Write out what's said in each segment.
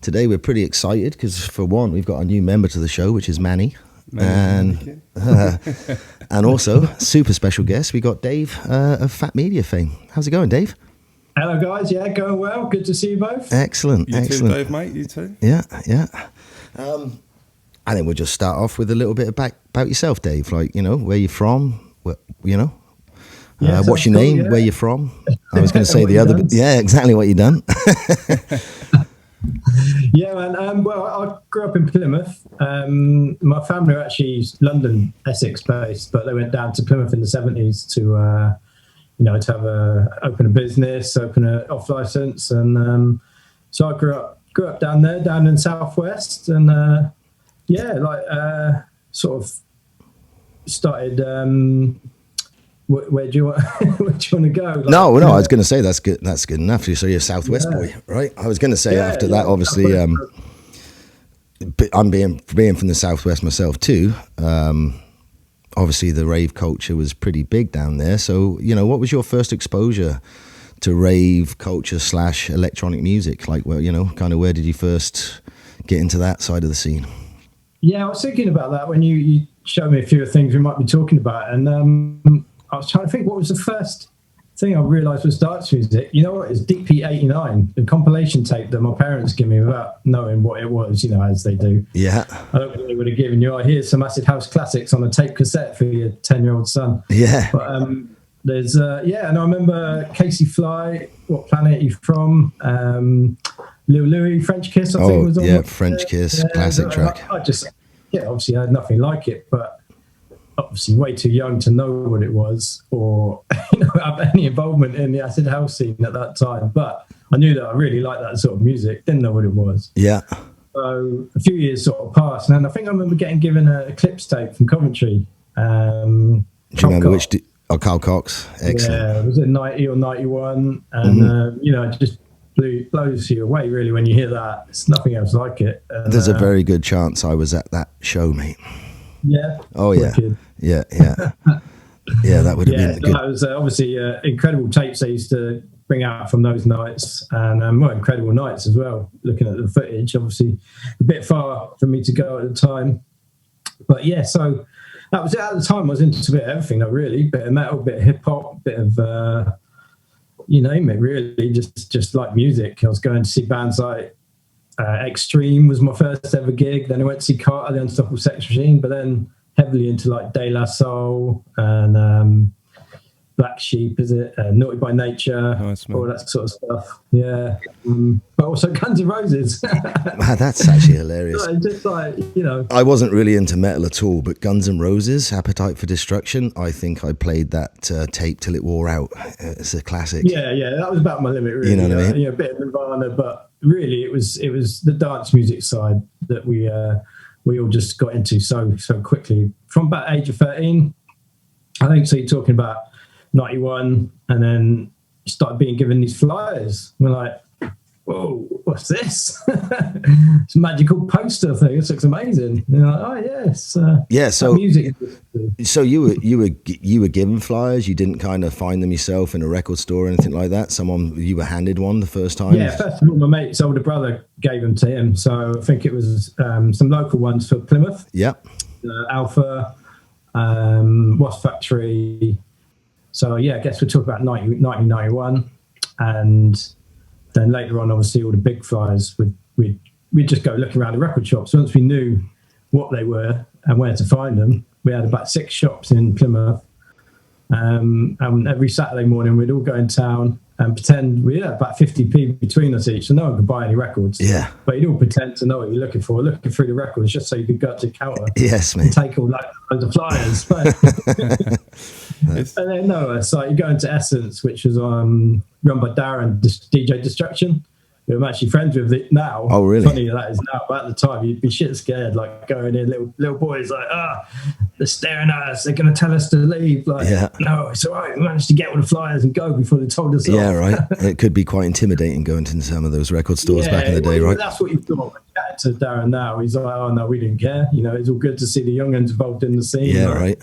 Today we're pretty excited because, for one, we've got a new member to the show, which is Manny. And also, super special guest, we got Dave of Phatmedia fame. How's it going, Dave? Hello, guys. Yeah, going well. Good to see you both. Excellent. You excellent. too, Dave, mate. You too. Yeah. I think we'll just start off with a little bit about yourself, Dave. Like, where you're from, what's your name, where you're from. I was going to say the other bit. Yeah, exactly what you've done. Yeah, man. Well, I grew up in Plymouth. My family are actually London, Essex based, but they went down to Plymouth in the 70s to have open a business, open an off license, and so I grew up down there, down in Southwest, and sort of started. Where do you want to go? Like, no, I was going to say that's good. That's good enough. So you're a Southwest boy, right? I was going to say after that, obviously, I'm being from the Southwest myself too. Obviously, the rave culture was pretty big down there. So, what was your first exposure to rave culture / electronic music? Like, well, kind of where did you first get into that side of the scene? Yeah, I was thinking about that when you showed me a few of the things we might be talking about, and I was trying to think what was the first thing I realised was dance music. You know what? It's DP 89, the compilation tape that my parents gave me without knowing what it was, as they do. Yeah. I don't think they would have given you, here's some acid house classics on a tape cassette for your 10-year-old son. Yeah. But there's, and I remember Casey Fly, What Planet Are You From? Lil Louis, French Kiss, I think was on. Yeah, French Kiss, classic track. Obviously I had nothing like it, but obviously way too young to know what it was or have any involvement in the acid house scene at that time. But I knew that I really liked that sort of music, didn't know what it was. Yeah. So a few years sort of passed, and I think I remember getting given a Eclipse tape from Coventry. Do you remember which? Carl Cox. Excellent. Yeah, it was in 90 or 91, and it just blows you away really when you hear that. It's nothing else like it. And, there's a very good chance I was at that show, mate. Yeah. Oh yeah. Yeah. Yeah, that would have been good. That was obviously incredible tapes they used to bring out from those nights, and incredible nights as well. Looking at the footage, obviously a bit far for me to go at the time, but yeah. So that was it. At the time, I was into a bit of everything, really. Bit of metal, bit of hip hop, bit of you name it, really. Just like music. I was going to see bands like Extreme was my first ever gig. Then I went to see Carter, the Unstoppable Sex Machine, but then heavily into like De La Soul and Black Sheep, Naughty by Nature, all that sort of stuff. Yeah, but also Guns N' Roses. Wow, that's actually hilarious. Just like I wasn't really into metal at all, but Guns N' Roses, Appetite for Destruction. I think I played that tape till it wore out. It's a classic. Yeah, that was about my limit, really. You know what I mean? A bit of Nirvana, but really it was the dance music side that we all just got into so quickly from about age of 13. I think so. You're talking about 91, and then you started being given these flyers. We're like, whoa, what's this? It's a magical poster thing. This looks amazing. And you're like, oh yes. Yeah. So music. So you were given flyers. You didn't kind of find them yourself in a record store or anything like that. You were handed one the first time. Yeah. First of all, my mate's older brother gave them to him. So I think it was some local ones for Plymouth. Yep. Alpha, Wasp Factory. So yeah, I guess we're talking about 1991, and then later on, obviously, all the big flyers. We'd just go looking around the record shops. Once we knew what they were and where to find them, we had about 6 shops in Plymouth. And every Saturday morning, we'd all go in town and pretend we had about 50p between us each, so no one could buy any records. Yeah. But you'd all pretend to know what you're looking for, looking through the records just so you could go up to the counter. Yes, mate. And take all loads of flyers. And then so you go into Essence, which was run by Darren, DJ Destruction, who I'm actually friends with now. Oh, really? Funny that is now, but at the time you'd be shit scared, like going in, little boys like, they're staring at us, they're going to tell us to leave. Like, no, it's all right, we managed to get all the flyers and go before they told us Yeah, off. right. It could be quite intimidating going to some of those record stores back in the day, right? That's what you thought. When you chatted to Darren now, he's like, oh no, we didn't care. It's all good to see the young'uns involved in the scene. Yeah, right.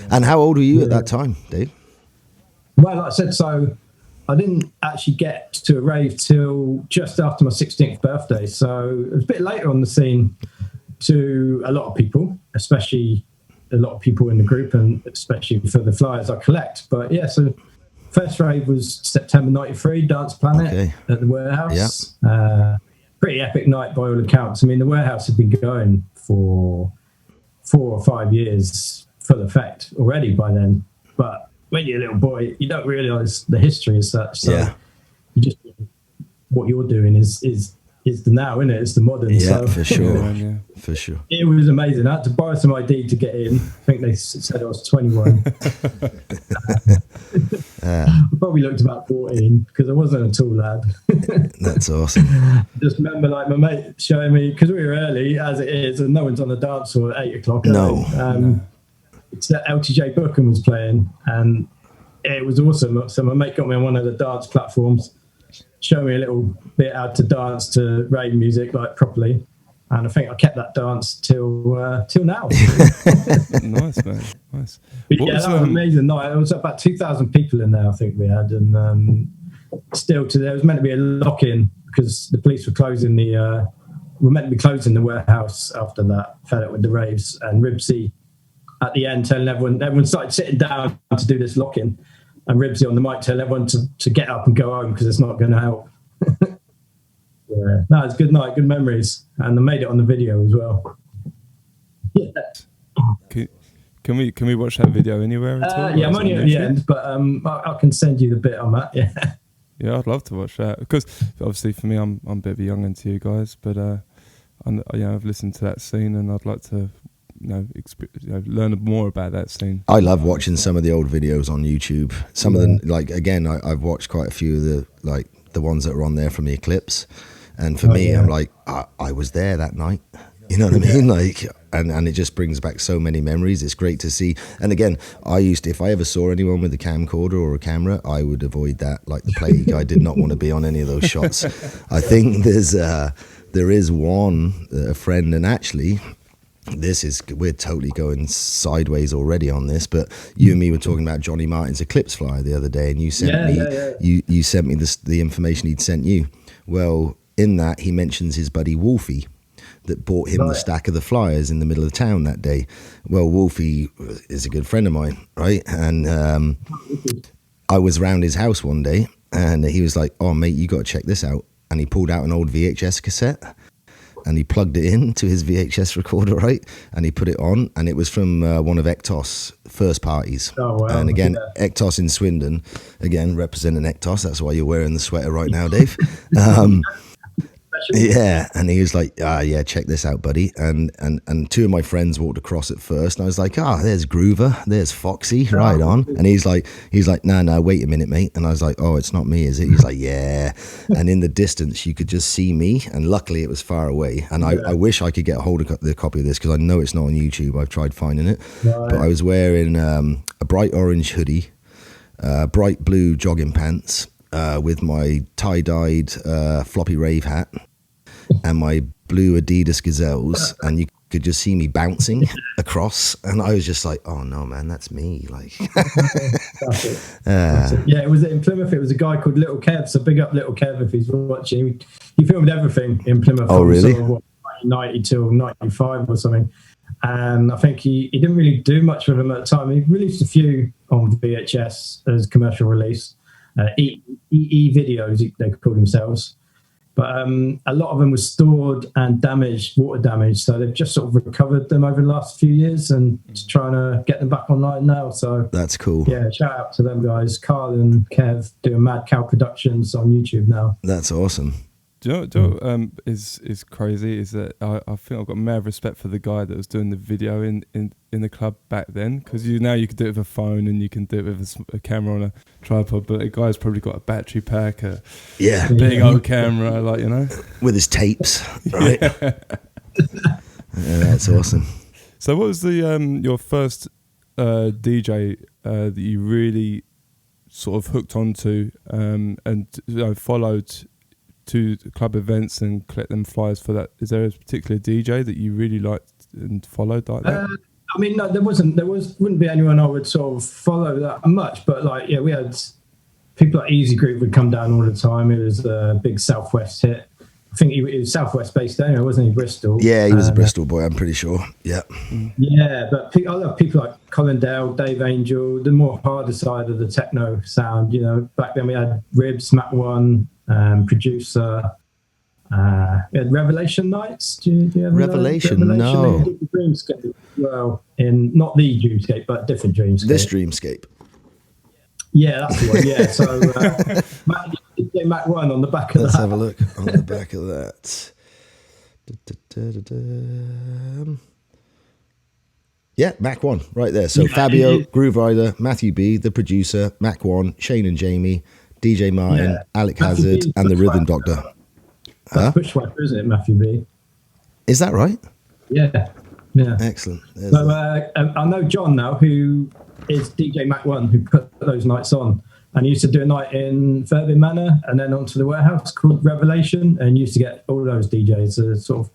And how old were you at that time, Dave? Well, like I said, so I didn't actually get to a rave till just after my 16th birthday. So it was a bit later on the scene to a lot of people, especially a lot of people in the group, and especially for the flyers I collect. But yeah, so first rave was September 93, Dance Planet at the Warehouse. Yeah. Pretty epic night by all accounts. I mean, the Warehouse had been going for 4 or 5 years full effect already by then. But when you're a little boy, you don't realise the history as such. So you just, what you're doing is the now, isn't it? It's the modern. Yeah, so, for sure. For sure. It was amazing. I had to borrow some ID to get in. I think they said I was 21. I probably looked about 14 because I wasn't a tall lad. That's awesome. Just remember, like, my mate showing me, because we were early as it is, and no one's on the dance floor at 8 o'clock. No. It's that LTJ Bookham was playing, and it was awesome. So my mate got me on one of the dance platforms, showed me a little bit how to dance to rave music, like, properly. And I think I kept that dance till now. Nice, man. Nice. But yeah, that was an amazing night. There was about 2,000 people in there, I think we had. And still today, there was meant to be a lock-in because the police were closing we're meant to be closing the Warehouse after that, fed up with the raves. And Ribsy at the end telling everyone started sitting down to do this lock-in. And Ribsy on the mic telling everyone to get up and go home because it's not going to help. Yeah. No, it's a good night, good memories, and I made it on the video as well. Yeah. Can we watch that video anywhere at all? Yeah, I'm only at the end, but I can send you the bit on that. Yeah. Yeah, I'd love to watch that because obviously for me, I'm a bit of a young'un to you guys, but I've listened to that scene and I'd like to learn more about that scene. I love watching some of the old videos on YouTube. Some of them, like, again, I've watched quite a few of the ones that are on there from the Eclipse. And for me, I'm like, I was there that night. You know what I mean? Like, and it just brings back so many memories. It's great to see. And again, if I ever saw anyone with a camcorder or a camera, I would avoid that like the plague. I did not want to be on any of those shots. I think there is one, a friend, and actually, we're totally going sideways already on this, but you and me were talking about Johnny Martin's Eclipse flyer the other day, and you sent me you sent me the information he'd sent you. Well, in that he mentions his buddy Wolfie that bought him the stack of the flyers in the middle of the town that day. Well, Wolfie is a good friend of mine, right? And I was around his house one day, and he was like, "Oh, mate, you got to check this out." And he pulled out an old VHS cassette. And he plugged it in to his VHS recorder, right? And he put it on, and it was from one of Ectos' first parties. Oh, wow. And again, Ectos in Swindon, again, representing Ectos. That's why you're wearing the sweater right now, Dave. Yeah, and he was like, check this out, buddy. And two of my friends walked across at first, and I was like, there's Groover, there's Foxy, right on. And he's like, no, wait a minute, mate. And I was like, oh, it's not me, is it? He's like, yeah. And in the distance, you could just see me, and luckily it was far away. And I wish I could get a hold of the copy of this, because I know it's not on YouTube. I've tried finding it. Right. But I was wearing a bright orange hoodie, bright blue jogging pants, with my tie-dyed floppy rave hat and my blue Adidas Gazelles, and you could just see me bouncing across, and I was just like, oh no, man, that's me. Like, that's it. Yeah, it was in Plymouth. It was a guy called Little Kev, so big up Little Kev if he's watching. He filmed everything in Plymouth. Oh, really? Sort of, 90 till 95 or something. And I think he didn't really do much with them at the time. He released a few on VHS as commercial release. EE videos, they call themselves. But a lot of them were stored and damaged, water damaged. So they've just sort of recovered them over the last few years and trying to get them back online now. So that's cool. Yeah, shout out to them guys. Carl and Kev doing Mad Cow Productions on YouTube now. That's awesome. Do you know what is crazy is that I think I've got mad respect for the guy that was doing the video in the club back then, because now you can do it with a phone and you can do it with a camera on a tripod, but the guy's probably got a battery pack, a big old camera, like, you know, with his tapes, right? Yeah, that's awesome. So what was your first DJ that you really sort of hooked onto and followed to club events and collect them flyers for that? Is there a particular DJ that you really liked and followed like that? I mean, no, wouldn't be anyone I would sort of follow that much, but like, yeah, we had people like Easy Group would come down all the time. It was a big Southwest hit. I think he was Southwest based anyway, wasn't he? Bristol. Yeah, he was a Bristol boy, I'm pretty sure. Yeah. Yeah, but I love people like Colin Dale, Dave Angel, the more harder side of the techno sound. You know, back then we had Ribs, Mac One, Producer. We had Revelation Nights. Do you ever Revelation? know? No. They did the Dreamscape. Well, in not the Dreamscape, but different Dreamscape. This Dreamscape. Yeah, that's the one. Yeah, so Mac One on the back of Let's that. have a look on the back of that. Yeah, Mac One, right there. So Fabio, Groove Rider, Matthew B, the producer, Mac One, Shane and Jamie, DJ Martin, Alec Hazard, B, and the Rhythm Doctor. That's Bushwhacker, isn't it, Matthew B? Is that right? Yeah. Excellent. So I know John now, who is DJ Mac One, who put those nights on. And he used to do a night in Fairview Manor and then onto the warehouse called Revelation, and used to get all those DJs, sort of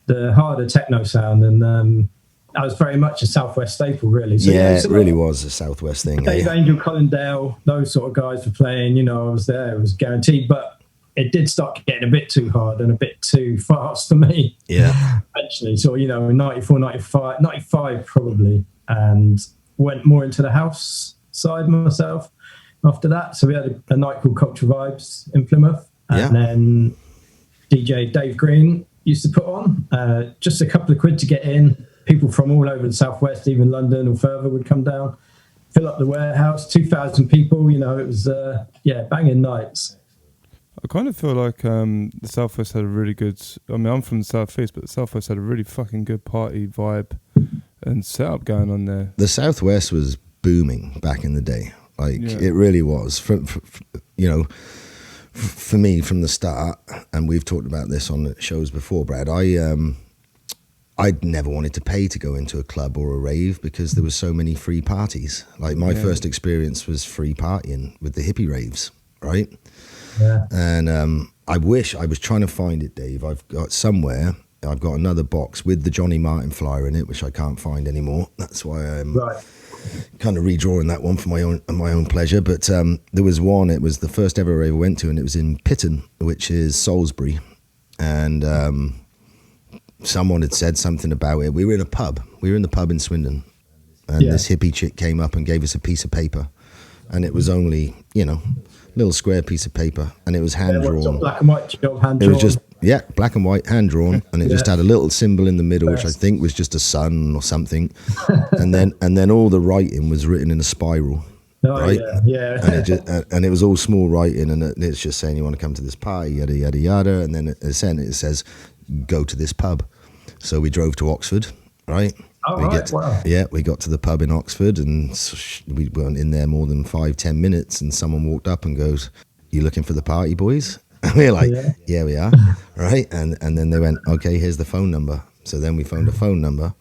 the harder techno sound. And that was very much a Southwest staple, really. So, yeah, it really was a Southwest thing. Dave Angel, Colin Dale, those sort of guys were playing. You know, I was there; it was guaranteed. But it did start getting a bit too hard and a bit too fast for me. Yeah. Actually, so in 94, 95 probably, and went more into the house side myself after that. So we had a night called Culture Vibes in Plymouth, and then DJ Dave Green used to put on just a couple of quid to get in. People from all over the Southwest, even London or further, would come down, fill up the warehouse, 2,000 people. You know, it was banging nights. I kind of feel like the Southwest had a really good. I mean, I'm from the Southeast, but the Southwest had a really fucking good party vibe and setup going on there. The Southwest was booming back in the day. It really was. For me, from the start, and we've talked about this on the shows before, Brad, I'd never wanted to pay to go into a club or a rave because there was so many free parties. Like my first experience was free partying with the hippie raves, right? Yeah. And I wish I was trying to find it, Dave. I've got another box with the Johnny Martin flyer in it, which I can't find anymore. That's why I'm kind of redrawing that one for my own pleasure. But there was one. It was the first ever rave I went to, and it was in Pitton, which is Salisbury. And someone had said something about it. We were in a pub. We were in the pub in Swindon, and this hippie chick came up and gave us a piece of paper, and it was only little square piece of paper, and it was hand drawn. Black and white job, hand drawn. It was just black and white, hand drawn, and it just had a little symbol in the middle, which I think was just a sun or something, and then all the writing was written in a spiral. Right? And it was all small writing, and it's just saying you want to come to this party, yada yada yada, and then it says go to this pub. So we drove to Oxford, right? We got to the pub in Oxford, and we weren't in there more than 5-10 minutes, and someone walked up and goes, "You looking for the party, boys?" And we were like, yeah, we are, right? And then they went, "Okay, here's the phone number." So then we phoned a phone number,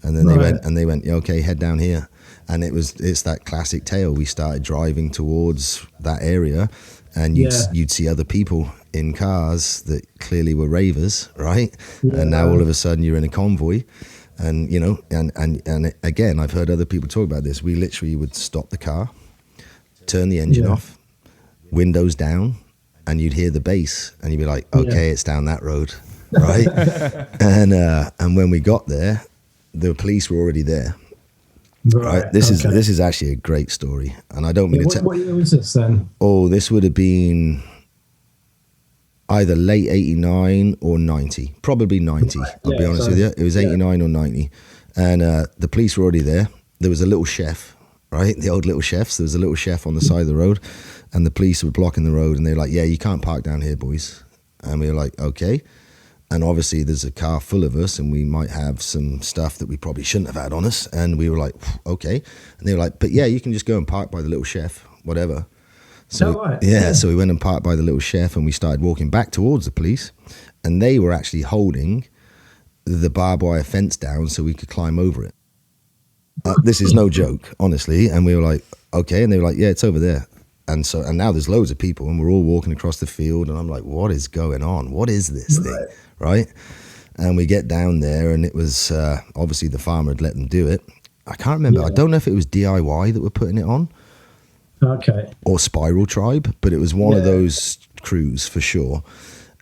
and then they went, "Yeah, okay, head down here." And it's that classic tale. We started driving towards that area, and you'd see other people in cars that clearly were ravers, right? And now all of a sudden you're in a convoy. And and again, I've heard other people talk about this. We literally would stop the car, turn the engine off, windows down, and you'd hear the bass, and you'd be like, "Okay, it's down that road," right? And when we got there, the police were already there. Right. This is actually a great story, and I don't mean to. What year was this then? Oh, this would have been either late 89 or 90, probably 90. I'll be honest with you. It was 89 or 90. And the police were already there. There was a little chef, right? The old little chefs. There was a little chef on the side of the road, and the police were blocking the road, and they were like, "Yeah, you can't park down here, boys." And we were like, "Okay." And obviously there's a car full of us, and we might have some stuff that we probably shouldn't have had on us. And we were like, "Okay." And they were like, "But yeah, you can just go and park by the little chef, whatever." So so we went and parked by the little chef, and we started walking back towards the police, and they were actually holding the barbed wire fence down so we could climb over it. This is no joke, honestly. And we were like, "Okay," and they were like, "Yeah, it's over there." And now there's loads of people, and we're all walking across the field, and I'm like, "What is going on? What is this thing?" Right? And we get down there, and it was obviously the farmer had let them do it. I can't remember. I don't know if it was DIY that were putting it on. Okay. or Spiral Tribe, but it was one of those crews for sure.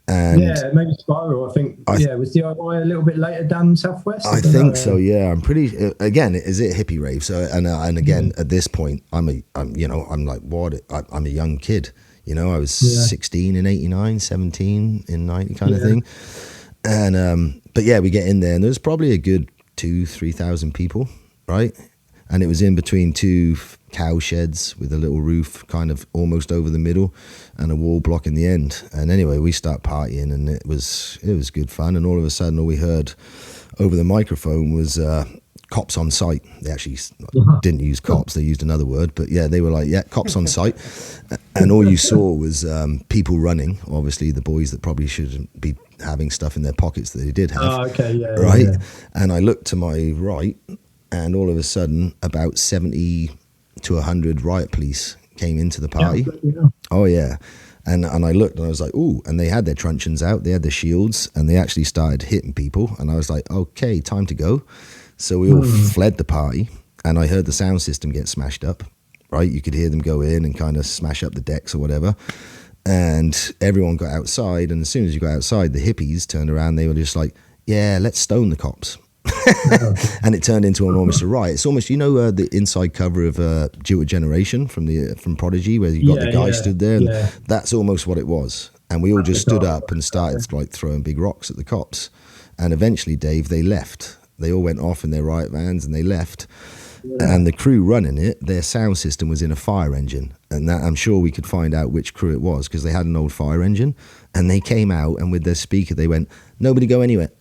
And yeah, maybe Spiral. I think was DIY a little bit later down Southwest? I think so. Yeah, I'm pretty. Again, is it hippie rave? So and again, at this point, I'm like what? I'm a young kid. You know, I was 16 in '89, 17 in '90, kind of thing. And but yeah, we get in there, and there's probably a good 2,000-3,000 people, right? And it was in between two cow sheds with a little roof kind of almost over the middle and a wall blocking the end. And anyway, we start partying, and it was good fun. And all of a sudden, all we heard over the microphone was cops on site. They actually didn't use cops, they used another word, but yeah, they were like, yeah, cops on site. And all you saw was people running, obviously the boys that probably shouldn't be having stuff in their pockets that they did have. Oh, okay, yeah. Right? Yeah. And I looked to my right, and all of a sudden, about 70 to 100 riot police came into the party. Yeah. Oh, yeah. And I looked, and I was like, ooh, and they had their truncheons out, they had their shields, and they actually started hitting people. And I was like, okay, time to go. So we all fled the party, and I heard the sound system get smashed up, right? You could hear them go in and kind of smash up the decks or whatever. And everyone got outside, and as soon as you got outside, the hippies turned around, they were just like, yeah, let's stone the cops. And it turned into an almost a riot. It's almost, the inside cover of Due a Generation from Prodigy, where you got the guy stood there, and that's almost what it was. And we all just stood up and started like throwing big rocks at the cops. And eventually, Dave, they left. They all went off in their riot vans and they left. And the crew running it, their sound system was in a fire engine. And that, I'm sure we could find out which crew it was, because they had an old fire engine. And they came out, and with their speaker, they went, nobody go anywhere.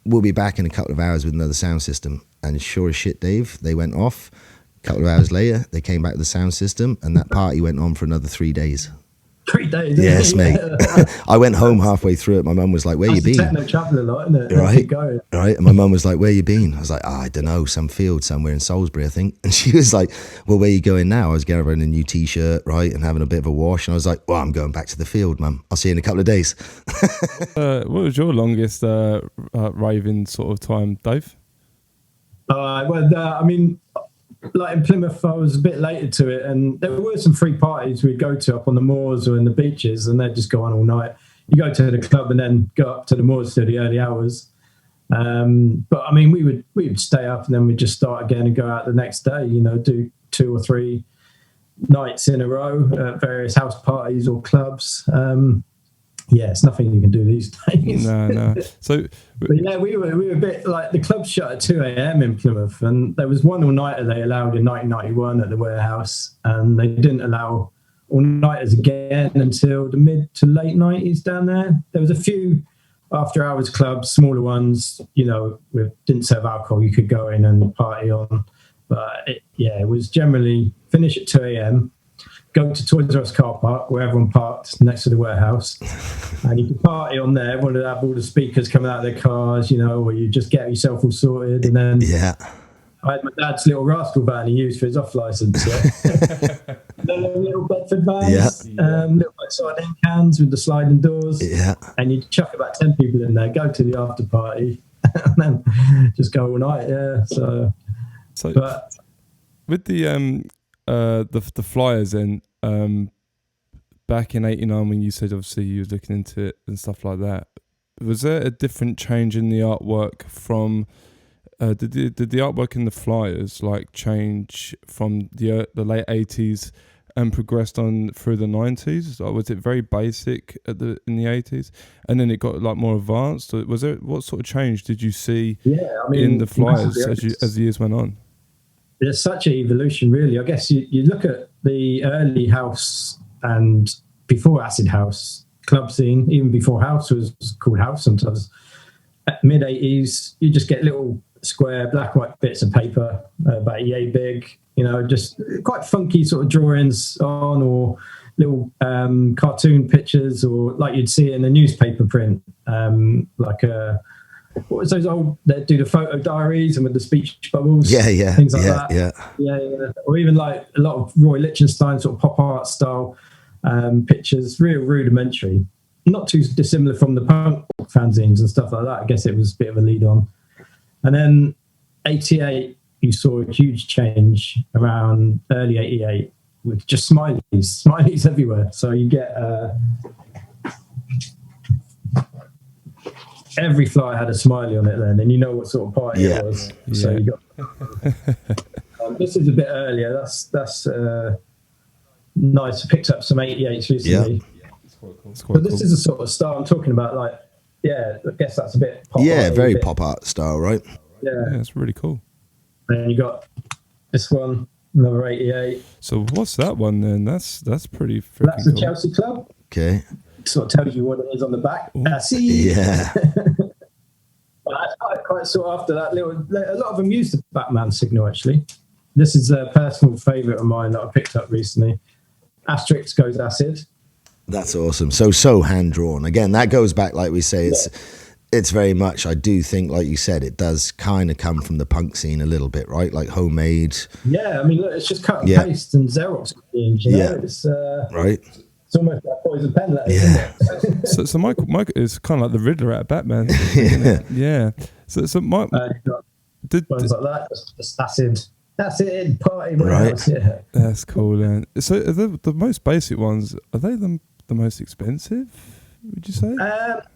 We'll be back in a couple of hours with another sound system. And sure as shit, Dave, they went off. A couple of hours later, they came back with the sound system, and that party went on for another 3 days. 3 days? Yes, mate. I went home halfway through it. My mum was like, where you been? Techno travel a lot, isn't it? Right. Right. And my mum was like, where you been? I was like, I don't know, some field somewhere in Salisbury, I think. And she was like, well, where you going now? I was getting a new T-shirt, right, and having a bit of a wash. And I was like, well, I'm going back to the field, mum. I'll see you in a couple of days. What was your longest raving sort of time, Dave? I mean, like in Plymouth, I was a bit later to it, and there were some free parties we'd go to up on the moors or in the beaches, and they'd just go on all night. You go to the club and then go up to the moors to the early hours. But I mean, we would stay up, and then we'd just start again and go out the next day. Do 2 or 3 nights in a row at various house parties or clubs. It's nothing you can do these days. No. So, but yeah, we were a bit like, the club shut at 2 a.m. in Plymouth, and there was one all-nighter they allowed in 1991 at the warehouse, and they didn't allow all-nighters again until the mid to late 90s down there. There was a few after-hours clubs, smaller ones, didn't serve alcohol, you could go in and party on. But it was generally finish at 2 a.m., go to Toys R Us car park where everyone parked next to the warehouse, and you could party on there. Everyone would have all the speakers coming out of their cars, or you just get yourself all sorted. And then I had my dad's little Rascal van he used for his off license. Yeah. Little Bedford vans, little sardine cans with the sliding doors. Yeah. And you chuck about 10 people in there, go to the after party, and then just go all night. Yeah. So but with the flyers then, back in '89 when you said obviously you were looking into it and stuff like that, was there a different change in the artwork from did the artwork in the flyers like change from the late '80s and progressed on through the '90s? Or was it very basic in the '80s and then it got like more advanced? Or was there, what sort of change did you see in the flyers as the years went on? There's such an evolution, really. I guess you look at the early house and before acid house club scene, even before house was called house sometimes. At mid 80s, you just get little square black and white bits of paper about yay big, just quite funky sort of drawings on, or little cartoon pictures, or like you'd see it in a newspaper print, like a. What was those old that do the photo diaries and with the speech bubbles? Things like that. Yeah. Or even like a lot of Roy Lichtenstein sort of pop art style pictures, real rudimentary, not too dissimilar from the punk fanzines and stuff like that. I guess it was a bit of a lead on. And then 88, you saw a huge change around early 88 with just smileys everywhere. So you get every fly had a smiley on it then, and you know what sort of party it was. So you got this is a bit earlier. That's nice. I picked up some 88s recently. It's quite cool. But this is the sort of style I'm talking about. Like, I guess that's a bit pop art, very pop art style, right? Yeah, it's really cool. And you got this one, another 88. So what's that one then? That's pretty freaking That's the cool. Chelsea Club. Okay. Sort of tells you what it is on the back. See. Yeah. But I quite sought after that a lot of them use the Batman signal, actually. This is a personal favourite of mine that I picked up recently. Asterisk goes acid. That's awesome. So hand drawn. Again, that goes back, like we say, it's very much, I do think, like you said, it does kind of come from the punk scene a little bit, right? Like homemade. Yeah, I mean, look, it's just cut and paste and Xerox. You know? It's, right. It's almost like poison pen letters, isn't it? So Michael is kind of like the Riddler at Batman. Yeah. So Mike, ones like that, just acid. That's it, party. Right. Else, yeah. That's cool. Then. So are the most basic ones, are they the most expensive, would you say?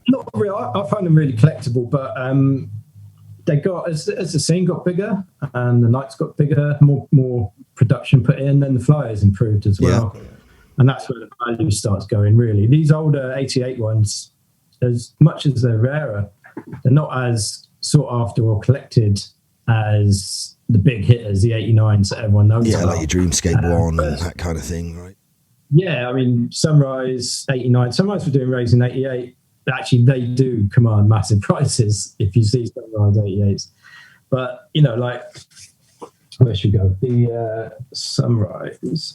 Not really. I find them really collectible, but they got, as the scene got bigger and the nights got bigger, more production put in, then the flyers improved as well. Yeah. And that's where the value starts going, really. These older 88 ones, as much as they're rarer, they're not as sought after or collected as the big hitters, the 89s that everyone knows about. Like your Dreamscape one and that kind of thing, right? Yeah, I mean, Sunrise 89. Sunrise were doing Raves in 88. Actually, they do command massive prices if you see Sunrise 88s. But, you know, like, where should we go? The Sunrise.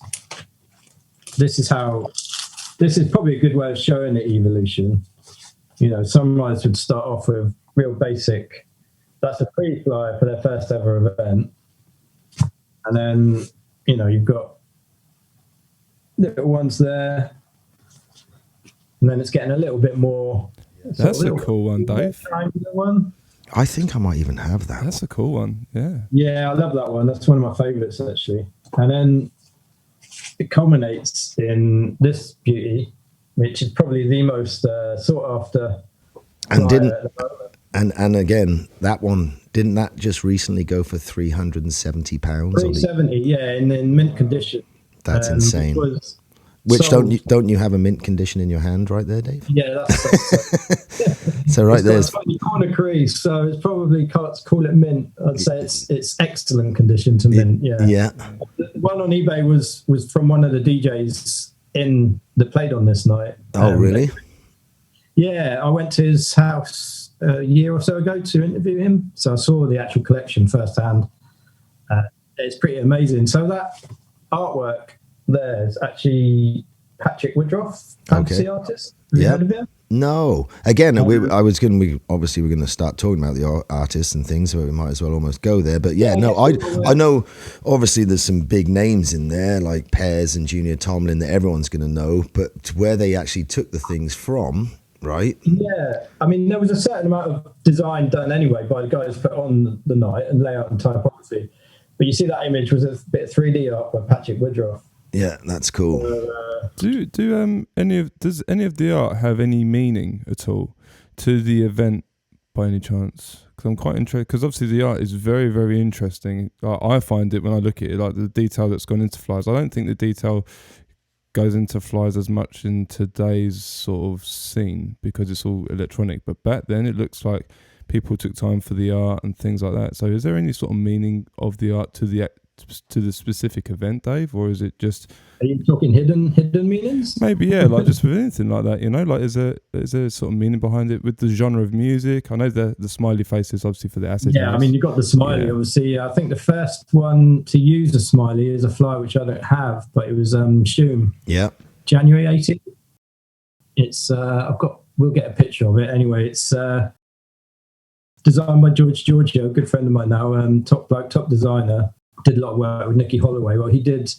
This is probably a good way of showing the evolution. You know, Sunrise would start off with real basic. That's a pre-flyer for their first ever event. And then, you know, you've got little ones there. And then it's getting a little bit more. That's a cool one, Dave. One. I think I might even have that. That's a cool one, yeah. Yeah, I love that one. That's one of my favourites, actually. And then it culminates in this beauty, which is probably the most sought after. And again, that one, didn't that just recently go for £370? £370, yeah, in mint condition. That's insane. Which don't you have a mint condition in your hand right there, Dave? Yeah, that's so right there's funny corner crease, so it's probably can't call it mint. I'd say it's excellent condition to mint. Yeah. The one on eBay was from one of the DJs that played on this night. Oh, really? Yeah, I went to his house a year or so ago to interview him, so I saw the actual collection firsthand. It's pretty amazing. So that artwork there is actually Patrick Woodruff, fantasy artist. Have you heard of him? No. Again, we're going to start talking about the artists and things, so we might as well almost go there. But I know obviously there's some big names in there like Pears and Junior Tomlin that everyone's going to know, but where they actually took the things from, right? Yeah. I mean, there was a certain amount of design done anyway by the guys put on the night and layout and typography. But you see that image was a bit of 3D art by Patrick Woodruff. Yeah, that's cool. Does any of the art have any meaning at all to the event by any chance? Because I'm quite interested. Because obviously the art is very, very interesting. I find it when I look at it, like the detail that's gone into flies. I don't think the detail goes into flies as much in today's sort of scene because it's all electronic. But back then, it looks like people took time for the art and things like that. So, is there any sort of meaning of the art to the specific event, Dave, or is it just? Are you talking hidden meanings? Maybe, yeah, like just with anything like that, you know, like is there sort of meaning behind it with the genre of music? I know the smiley faces obviously for the acid. Yeah, I mean, you've got the smiley, obviously. I think the first one to use a smiley is a fly which I don't have, but it was Shoom. Yeah. January 18th. It's we'll get a picture of it anyway. It's designed by George Giorgio, a good friend of mine now, top designer. Did a lot of work with Nicky Holloway. Well, he did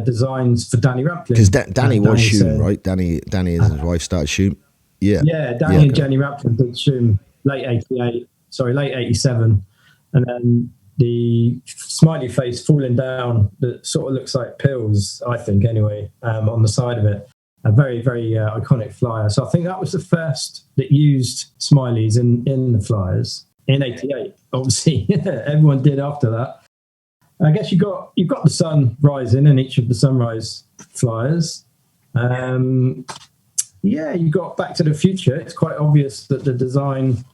designs for Danny Ramplin. Because Danny was Shoom, right? Danny and his wife started Shoom. Yeah. Yeah, Danny and Jenny Ramplin did Shoom late 87. And then the smiley face falling down that sort of looks like pills, I think, anyway, on the side of it. A very, very iconic flyer. So I think that was the first that used smileys in the flyers in '88. Obviously, everyone did after that. I guess you've got the sun rising in each of the sunrise flyers. You got Back to the Future. It's quite obvious that the design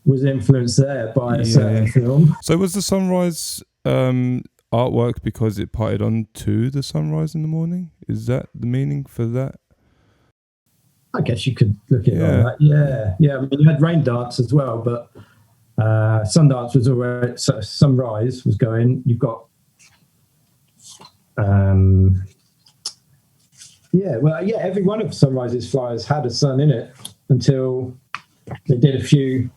was influenced there by a certain film. So was the sunrise artwork because it parted on to the sunrise in the morning? Is that the meaning for that? I guess you could look at it like that. Yeah. I mean, you had rain dance as well, but Sundance was already, so sunrise was going. You've got every one of Sunrise's flyers had a sun in it until they did a few.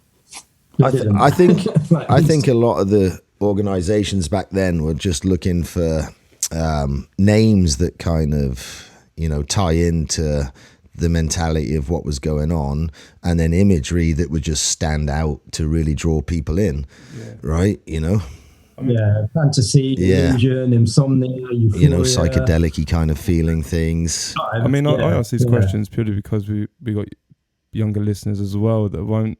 I think a lot of the organizations back then were just looking for names that kind of, tie into the mentality of what was going on, and then imagery that would just stand out to really draw people in, right? Fantasy, illusion, insomnia, euphoria, psychedelic-y kind of feeling things. I mean, I ask these questions purely because we got younger listeners as well that won't,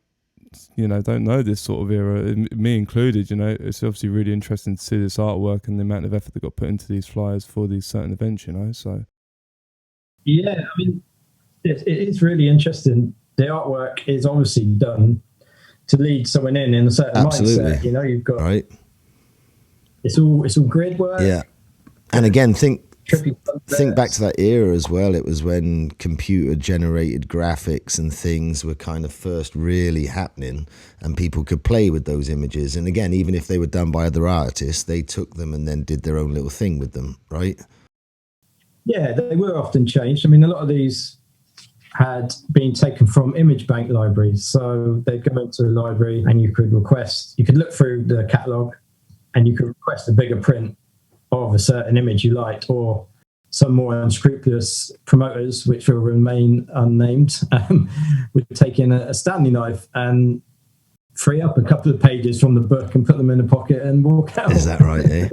don't know this sort of era, me included. It's obviously really interesting to see this artwork and the amount of effort that got put into these flyers for these certain events, so. Yeah, I mean, it is really interesting. The artwork is obviously done to lead someone in a certain mindset. You've got right. It's all grid work. Yeah, and again, think back to that era as well. It was when computer generated graphics and things were kind of first really happening, and people could play with those images. And again, even if they were done by other artists, they took them and then did their own little thing with them, right? Yeah, they were often changed. I mean, a lot of these had been taken from image bank libraries. So they'd go into a library and you could look through the catalogue and you could request a bigger print of a certain image you liked, or some more unscrupulous promoters, which will remain unnamed, would take in a Stanley knife and free up a couple of pages from the book and put them in a pocket and walk out. Is that right, eh?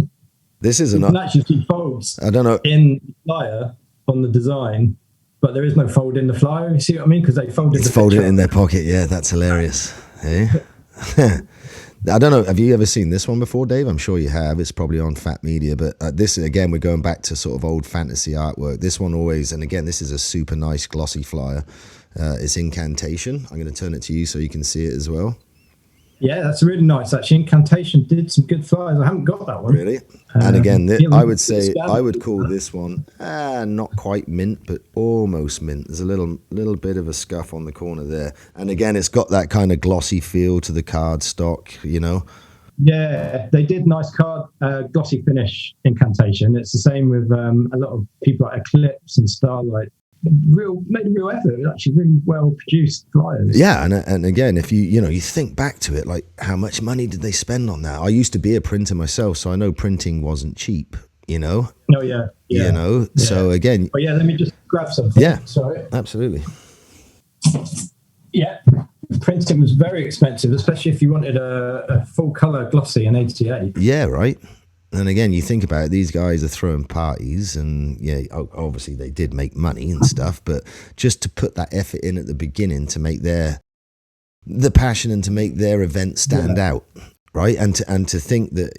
This is you can actually see folds I don't know. in the flyer on the design, but there is no fold in the flyer. You see what I mean? Because they folded it's folded in their pocket. Yeah, that's hilarious. Eh? I don't know. Have you ever seen this one before, Dave? I'm sure you have. It's probably on Phatmedia. But this, again, we're going back to sort of old fantasy artwork. This one always, and again, this is a super nice glossy flyer. It's Incantation. I'm going to turn it to you so you can see it as well. Yeah, that's really nice. Actually, Incantation did some good flyers. I haven't got that one. Really? And again, I would say I would call this one not quite mint, but almost mint. There's a little bit of a scuff on the corner there. And again, it's got that kind of glossy feel to the card stock, Yeah, they did nice card glossy finish Incantation. It's the same with a lot of people like Eclipse and Starlight. Made a real effort. It was actually really well produced flyers. Yeah, and again, if you think back to it, like how much money did they spend on that? I used to be a printer myself, so I know printing wasn't cheap. Oh yeah. So again. But let me just grab something. Yeah, sorry. Absolutely. Yeah, printing was very expensive, especially if you wanted a full color glossy in '88. Yeah, right. And again, you think about it, these guys are throwing parties and obviously they did make money and stuff, but just to put that effort in at the beginning to make the passion and to make their event stand out, right? And to think that,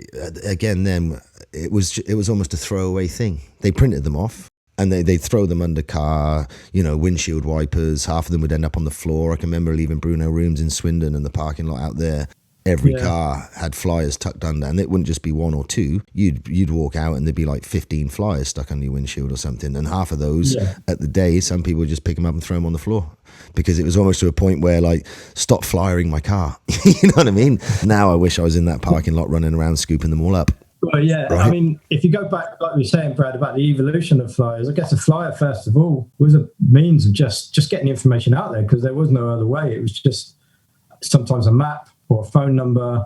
again, then it was almost a throwaway thing. They printed them off and they'd throw them under car, windshield wipers. Half of them would end up on the floor. I can remember leaving Bruno Rooms in Swindon and the parking lot out there. Every car had flyers tucked under, and it wouldn't just be one or two. You'd walk out and there'd be like 15 flyers stuck under your windshield or something. And half of those at the day, some people would just pick them up and throw them on the floor because it was almost to a point where like, stop flyering my car. You know what I mean? Now I wish I was in that parking lot running around scooping them all up. Well, yeah. Right? I mean, if you go back, like we were saying, Brad, about the evolution of flyers, I guess a flyer, first of all, was a means of just getting the information out there because there was no other way. It was just sometimes a map, or a phone number,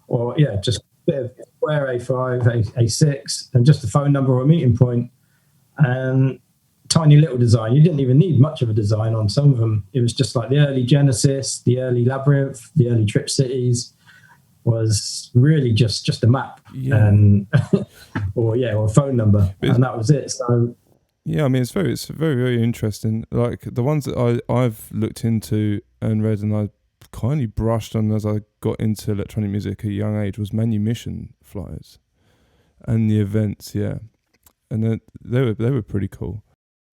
or just a bit of square A5, A6, and just a phone number or a meeting point, and tiny little design. You didn't even need much of a design on some of them. It was just like the early Genesis, the early Labyrinth, the early Trip Cities, was really just a map and or a phone number, and that was it. So yeah, I mean, it's very, very interesting. Like the ones that I've looked into and read, and I kindly brushed on as I got into electronic music at a young age, was manumission flyers and the events. Yeah, and they were pretty cool.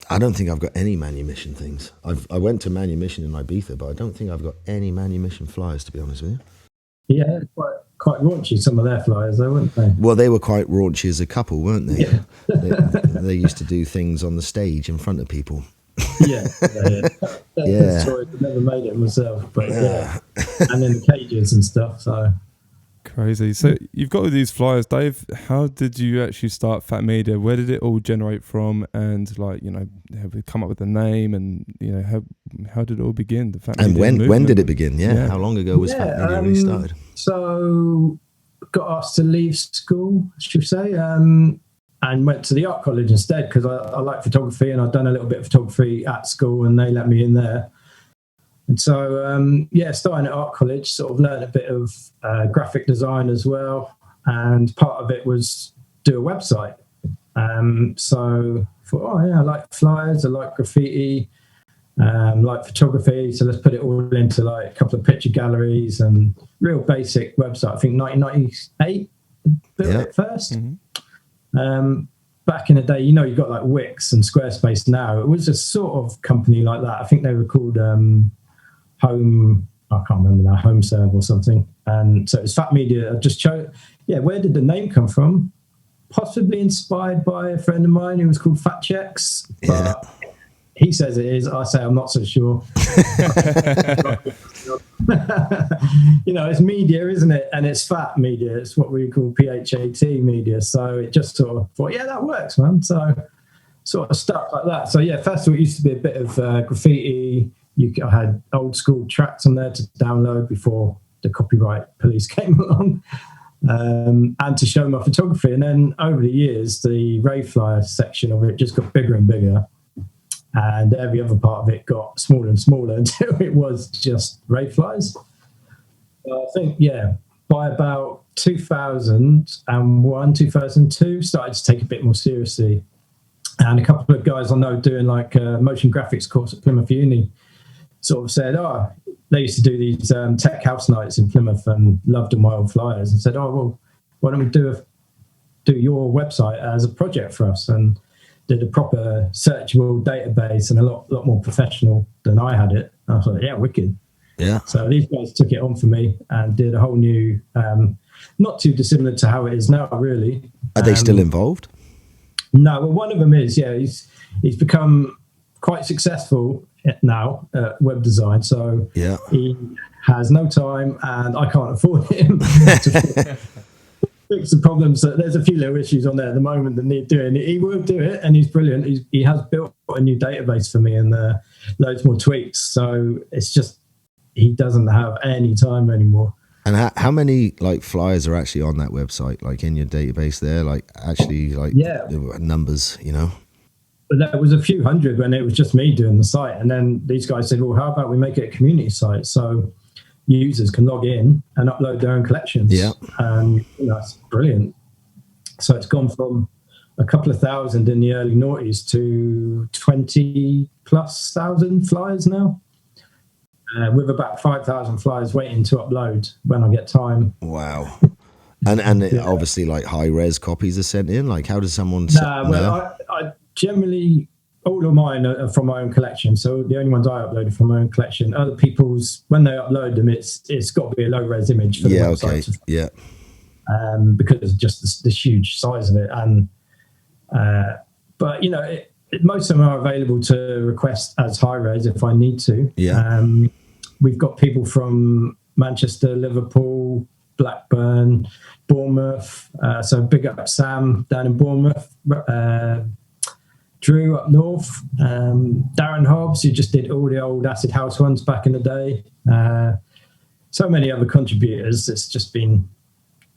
I don't think I've got any manumission things. I went to manumission in Ibiza, but I don't think I've got any manumission flyers, to be honest with you. Yeah, quite raunchy, some of their flyers, though, weren't they? Well, they were quite raunchy as a couple, weren't they? Yeah. they used to do things on the stage in front of people. Yeah. Sorry, I never made it myself, but and in the cages and stuff. So crazy. So you've got all these flyers, Dave. How did you actually start Phatmedia? Where did it all generate from? And have we come up with a name? And how did it all begin? The Phatmedia and when movement? did it begin? Yeah. How long ago was Phatmedia really started? So got asked to leave school, should we say, and went to the art college instead because I like photography and I'd done a little bit of photography at school and they let me in there. And so, starting at art college, sort of learned a bit of graphic design as well. And part of it was do a website. So I thought, I like flyers, I like graffiti, like photography. So let's put it all into like a couple of picture galleries and real basic website. I think 1998 built it first. Mm-hmm. Back in the day, you've got like Wix and Squarespace now. It was a sort of company like that. I think they were called Home, I can't remember now, Home Serve or something. And so it was Phatmedia. I just chose, where did the name come from? Possibly inspired by a friend of mine who was called Fat Checks. But he says it is. I say I'm not so sure. It's media, isn't it? And it's fat media. It's what we call PHAT media. So it just sort of thought, that works, man. So sort of stuck like that. So first of all, it used to be a bit of graffiti. I had old school tracks on there to download before the copyright police came along, and to show my photography. And then over the years, the Rave flyer section of it just got bigger and bigger, and every other part of it got smaller and smaller until it was just Rave flyers. I think, by about 2001, 2002, started to take a bit more seriously. And a couple of guys I know doing like a motion graphics course at Plymouth Uni sort of said, they used to do these tech house nights in Plymouth and loved all my old flyers and said, well, why don't we do your website as a project for us? And did a proper searchable database and a lot more professional than I had it. And I thought, wicked. Yeah. So these guys took it on for me and did a whole new, not too dissimilar to how it is now, really. Are they still involved? No, well, one of them is, he's become quite successful now at web design. So he has no time and I can't afford him to fix the problems. So there's a few little issues on there at the moment that need doing. He will do it and he's brilliant. He has built a new database for me and loads more tweaks. So it's just, he doesn't have any time anymore. And how many like flyers are actually on that website, like in your database there, like actually like numbers, But there was a few hundred when it was just me doing the site. And then these guys said, well, how about we make it a community site so users can log in and upload their own collections? Yeah. And that's brilliant. So it's gone from a couple of thousand in the early noughties to 20,000+ flyers now. With about 5,000 flyers waiting to upload when I get time. Wow. And obviously like high res copies are sent in. Like how does someone? I generally, all of mine are from my own collection. So the only ones I uploaded from my own collection. Other people's, when they upload them, it's got to be a low res image for the website. Okay. Yeah. Because of just the huge size of it, and but most of them are available to request as high res if I need to. Yeah. We've got people from Manchester, Liverpool, Blackburn, Bournemouth. So big up Sam down in Bournemouth. Drew up north. Darren Hobbs, who just did all the old Acid House ones back in the day. So many other contributors. It's just been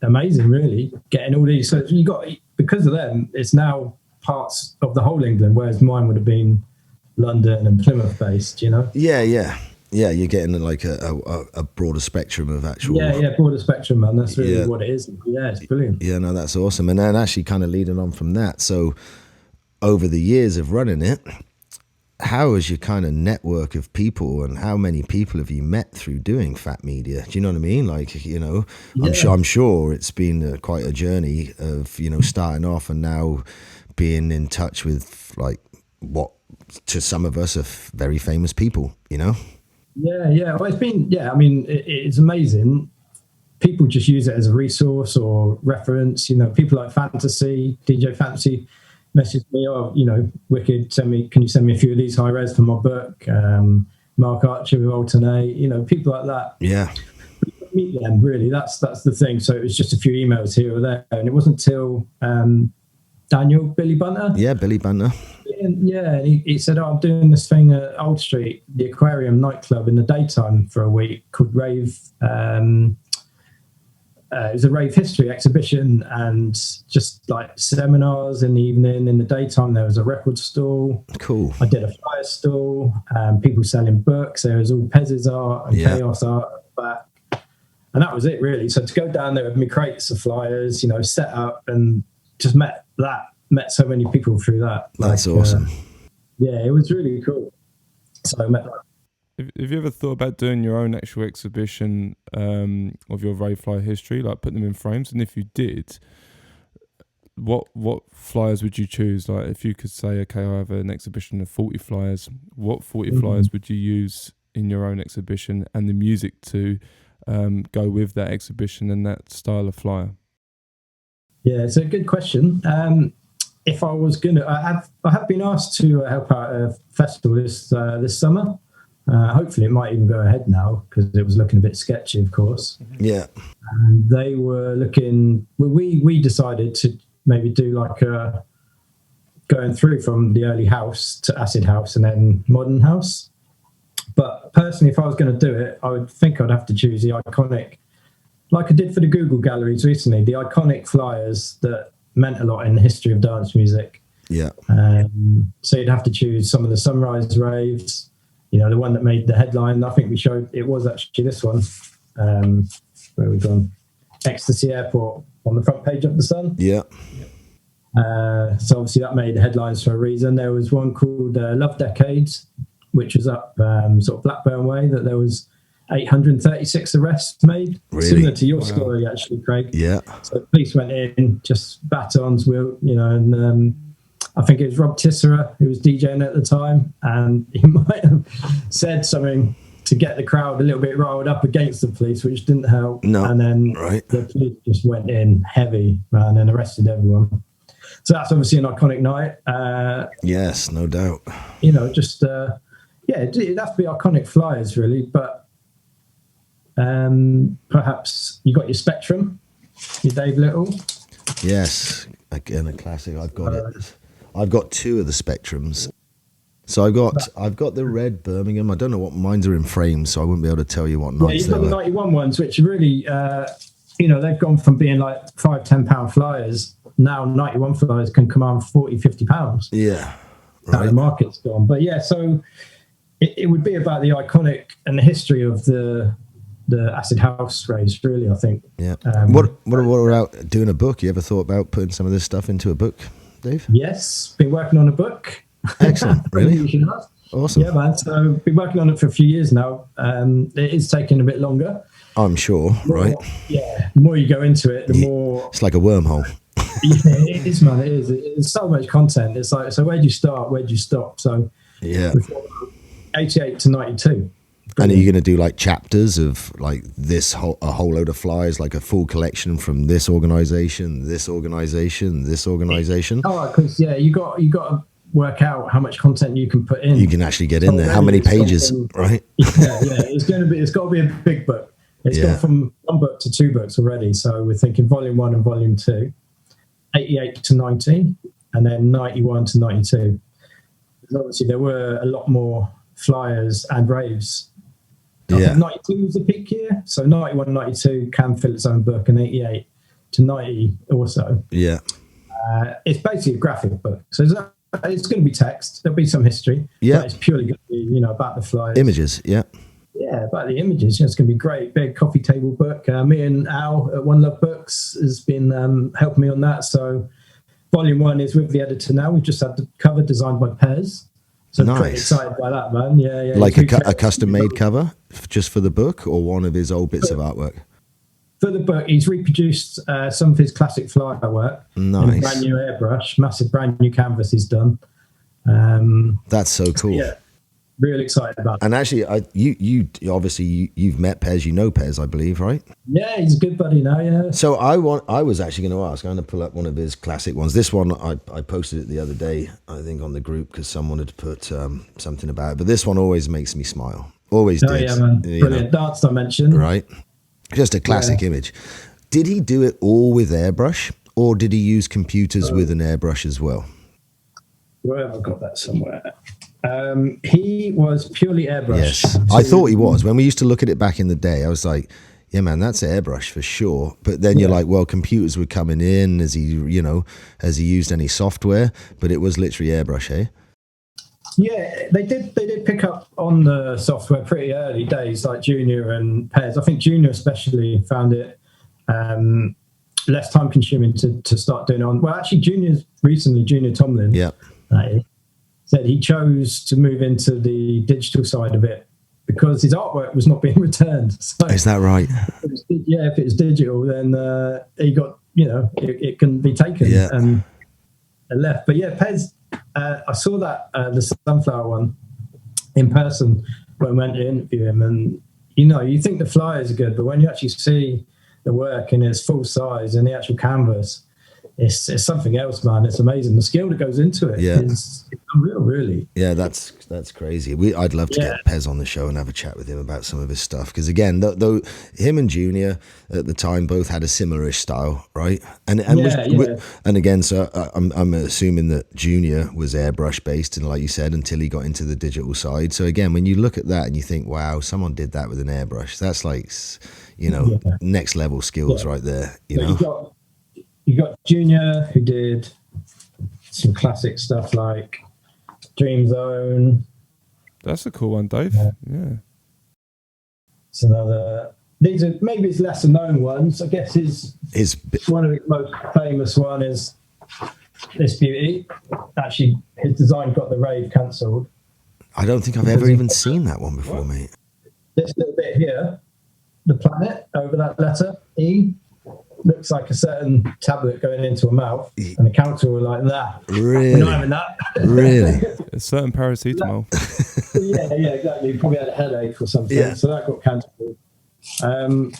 amazing, really, getting all these. So you got, because of them, it's now parts of the whole England, whereas mine would have been London and Plymouth based, Yeah. Yeah, you're getting like a broader spectrum of actual. Yeah, broader spectrum, man. That's really what it is. Yeah, it's brilliant. Yeah, no, that's awesome. And then actually kind of leading on from that, so over the years of running it, how has your kind of network of people and how many people have you met through doing Phatmedia? Do you know what I mean? Like, you know, I'm sure it's been quite a journey of, you know, starting off and now being in touch with like what to some of us are very famous people, you know? Yeah. Well, it's been, I mean, it's amazing. People just use it as a resource or reference. You know, people like DJ Fantasy messaged me, oh, you know, wicked, can you send me a few of these high res for my book? Mark Archer with Alternate, you know, people like that. Yeah. Meet them, really. That's the thing. So it was just a few emails here or there. And it wasn't until Billy Bunter. Yeah, Billy Bunter. Yeah, and he said, oh, I'm doing this thing at Old Street, the Aquarium nightclub in the daytime for a week called Rave. It was a Rave history exhibition and just like seminars in the evening. In the daytime, there was a record stall. Cool. I did a flyer stall, people selling books. There was all Pez's art and Chaos art back. And that was it, really. So to go down there with me crates of flyers, you know, set up and just met so many people through that. That's awesome. Yeah, it was really cool. So I met Have you ever thought about doing your own actual exhibition of your Rave flyer history, like putting them in frames? And if you did, what flyers would you choose? Like if you could say, okay, I have an exhibition of 40 flyers, what 40 flyers would you use in your own exhibition and the music to go with that exhibition and that style of flyer? Yeah, it's a good question. If I was going to, I have been asked to help out a festival this summer. Hopefully it might even go ahead now because it was looking a bit sketchy, of course. Yeah. And they were looking, we decided to maybe do like going through from the early house to acid house and then modern house. But personally, if I was going to do it, I would think I'd have to choose the iconic, like I did for the Google galleries recently, the iconic flyers that meant a lot in the history of dance music. Yeah. So you'd have to choose some of the Sunrise raves, you know, the one that made the headline. I think we showed, it was actually this one, where we've gone, Ecstasy Airport on the front page of the Sun. Yeah. So obviously that made the headlines for a reason. There was one called Love Decades, which was up sort of Blackburn way, that there was 836 arrests made. Really? Similar to your story, actually, Craig. Yeah. So the police went in, just batons, you know, and I think it was Rob Tissera who was DJing at the time, and he might have said something to get the crowd a little bit riled up against the police, which didn't help. No. And then the police just went in heavy, man, and arrested everyone. So that's obviously an iconic night. Yes, no doubt. You know, just, it'd have to be iconic flyers, really, but perhaps you got your Spectrum, your Dave Little. Yes, again a classic. I've got it. I've got two of the Spectrums. So I've got the red Birmingham. I don't know what mines are in frames, so I wouldn't be able to tell you what nights you've got the 91 ones, which really, you know, they've gone from being like £5-10 flyers. Now 91 flyers can command £40-50. Yeah, right. The market's gone, but yeah, so it would be about the iconic and the history of the acid house race, really, I think. Yeah. What about doing a book? You ever thought about putting some of this stuff into a book, Dave? Yes, been working on a book. Excellent. Really? Awesome. Yeah, man. So been working on it for a few years now. It is taking a bit longer. I'm sure, right? Yeah. The more you go into it, the more... It's like a wormhole. Yeah, it is, man. It is. It's so much content. It's like, so where do you start? Where do you stop? So yeah, 88 to 92. And are you going to do like chapters of like a whole load of flyers, like a full collection from this organization, this organization, this organization? Oh, because you got to work out how much content you can put in. You can actually get in there. How many pages, right? Yeah. It's got to be a big book. It's gone from one book to two books already. So we're thinking volume 1 and volume 2, 88 to 90, and then 91 to 92. Because obviously there were a lot more flyers and raves. I think 92 was the peak year, so 91 and 92 can fill its own book, and 88 to 90 also. Yeah. It's basically a graphic book, so it's going to be text, there'll be some history, but it's purely going to be, you know, about the flyers. Images, yeah. about the images. It's going to be great. Big coffee table book. Me and Al at One Love Books has been helping me on that. So volume 1 is with the editor now. We've just had the cover designed by Pez. So I'm pretty excited by that, man. Yeah. Like a custom-made cover just for the book, or one of his old bits of artwork? For the book, he's reproduced some of his classic flyer work. Nice. In a brand new airbrush, massive brand new canvas he's done. That's so cool. Yeah, really excited about it. And actually, you obviously you've met Pez, you know Pez, I believe, right? Yeah, he's a good buddy now. Yeah. So I was actually going to ask. I'm going to pull up one of his classic ones. This one I posted it the other day, I think, on the group because someone had put something about it. But this one always makes me smile. Always did. Yeah, man. Brilliant. Dance dimension. Right. Just a classic image. Did he do it all with airbrush, or did he use computers with an airbrush as well? Where have I got that somewhere? He was purely airbrush. Yes, I thought he was. When we used to look at it back in the day, I was like, yeah, man, that's airbrush for sure. But then you're like, well, computers were coming in. Has he used any software? But it was literally airbrush, eh? Yeah, they did pick up on the software pretty early days, like Junior and Pez. I think Junior especially found it less time consuming to start doing on. Well, actually, Junior Tomlin, said he chose to move into the digital side of it because his artwork was not being returned. So, is that right? If it was digital, then he got, it couldn't be taken and left. But yeah, Pez, I saw that the sunflower one in person when I went to interview him, and you think the flyers are good, but when you actually see the work in its full size and the actual canvas, it's something else, man. It's amazing. The skill that goes into it is unreal, really. Yeah, that's crazy. I'd love to get Pez on the show and have a chat with him about some of his stuff, because again, though him and Junior at the time both had a similar-ish style, right? And again, so I'm assuming that Junior was airbrush based, and like you said, until he got into the digital side. So again, when you look at that and you think, wow, someone did that with an airbrush, that's like, next level skills right there. You got Junior, who did some classic stuff like Dream Zone. That's a cool one, Dave. Yeah. It's another. These are maybe his lesser known ones. I guess his one of his most famous one is this beauty. Actually, his design got the Rave cancelled. I don't think I've ever even seen that one before, mate. This little bit here, the planet over that letter E. Looks like a certain tablet going into a mouth, and the council were like, that. Really? We're not having that. Really? A certain paracetamol. Yeah, exactly. Probably had a headache or something, so that got cancelled.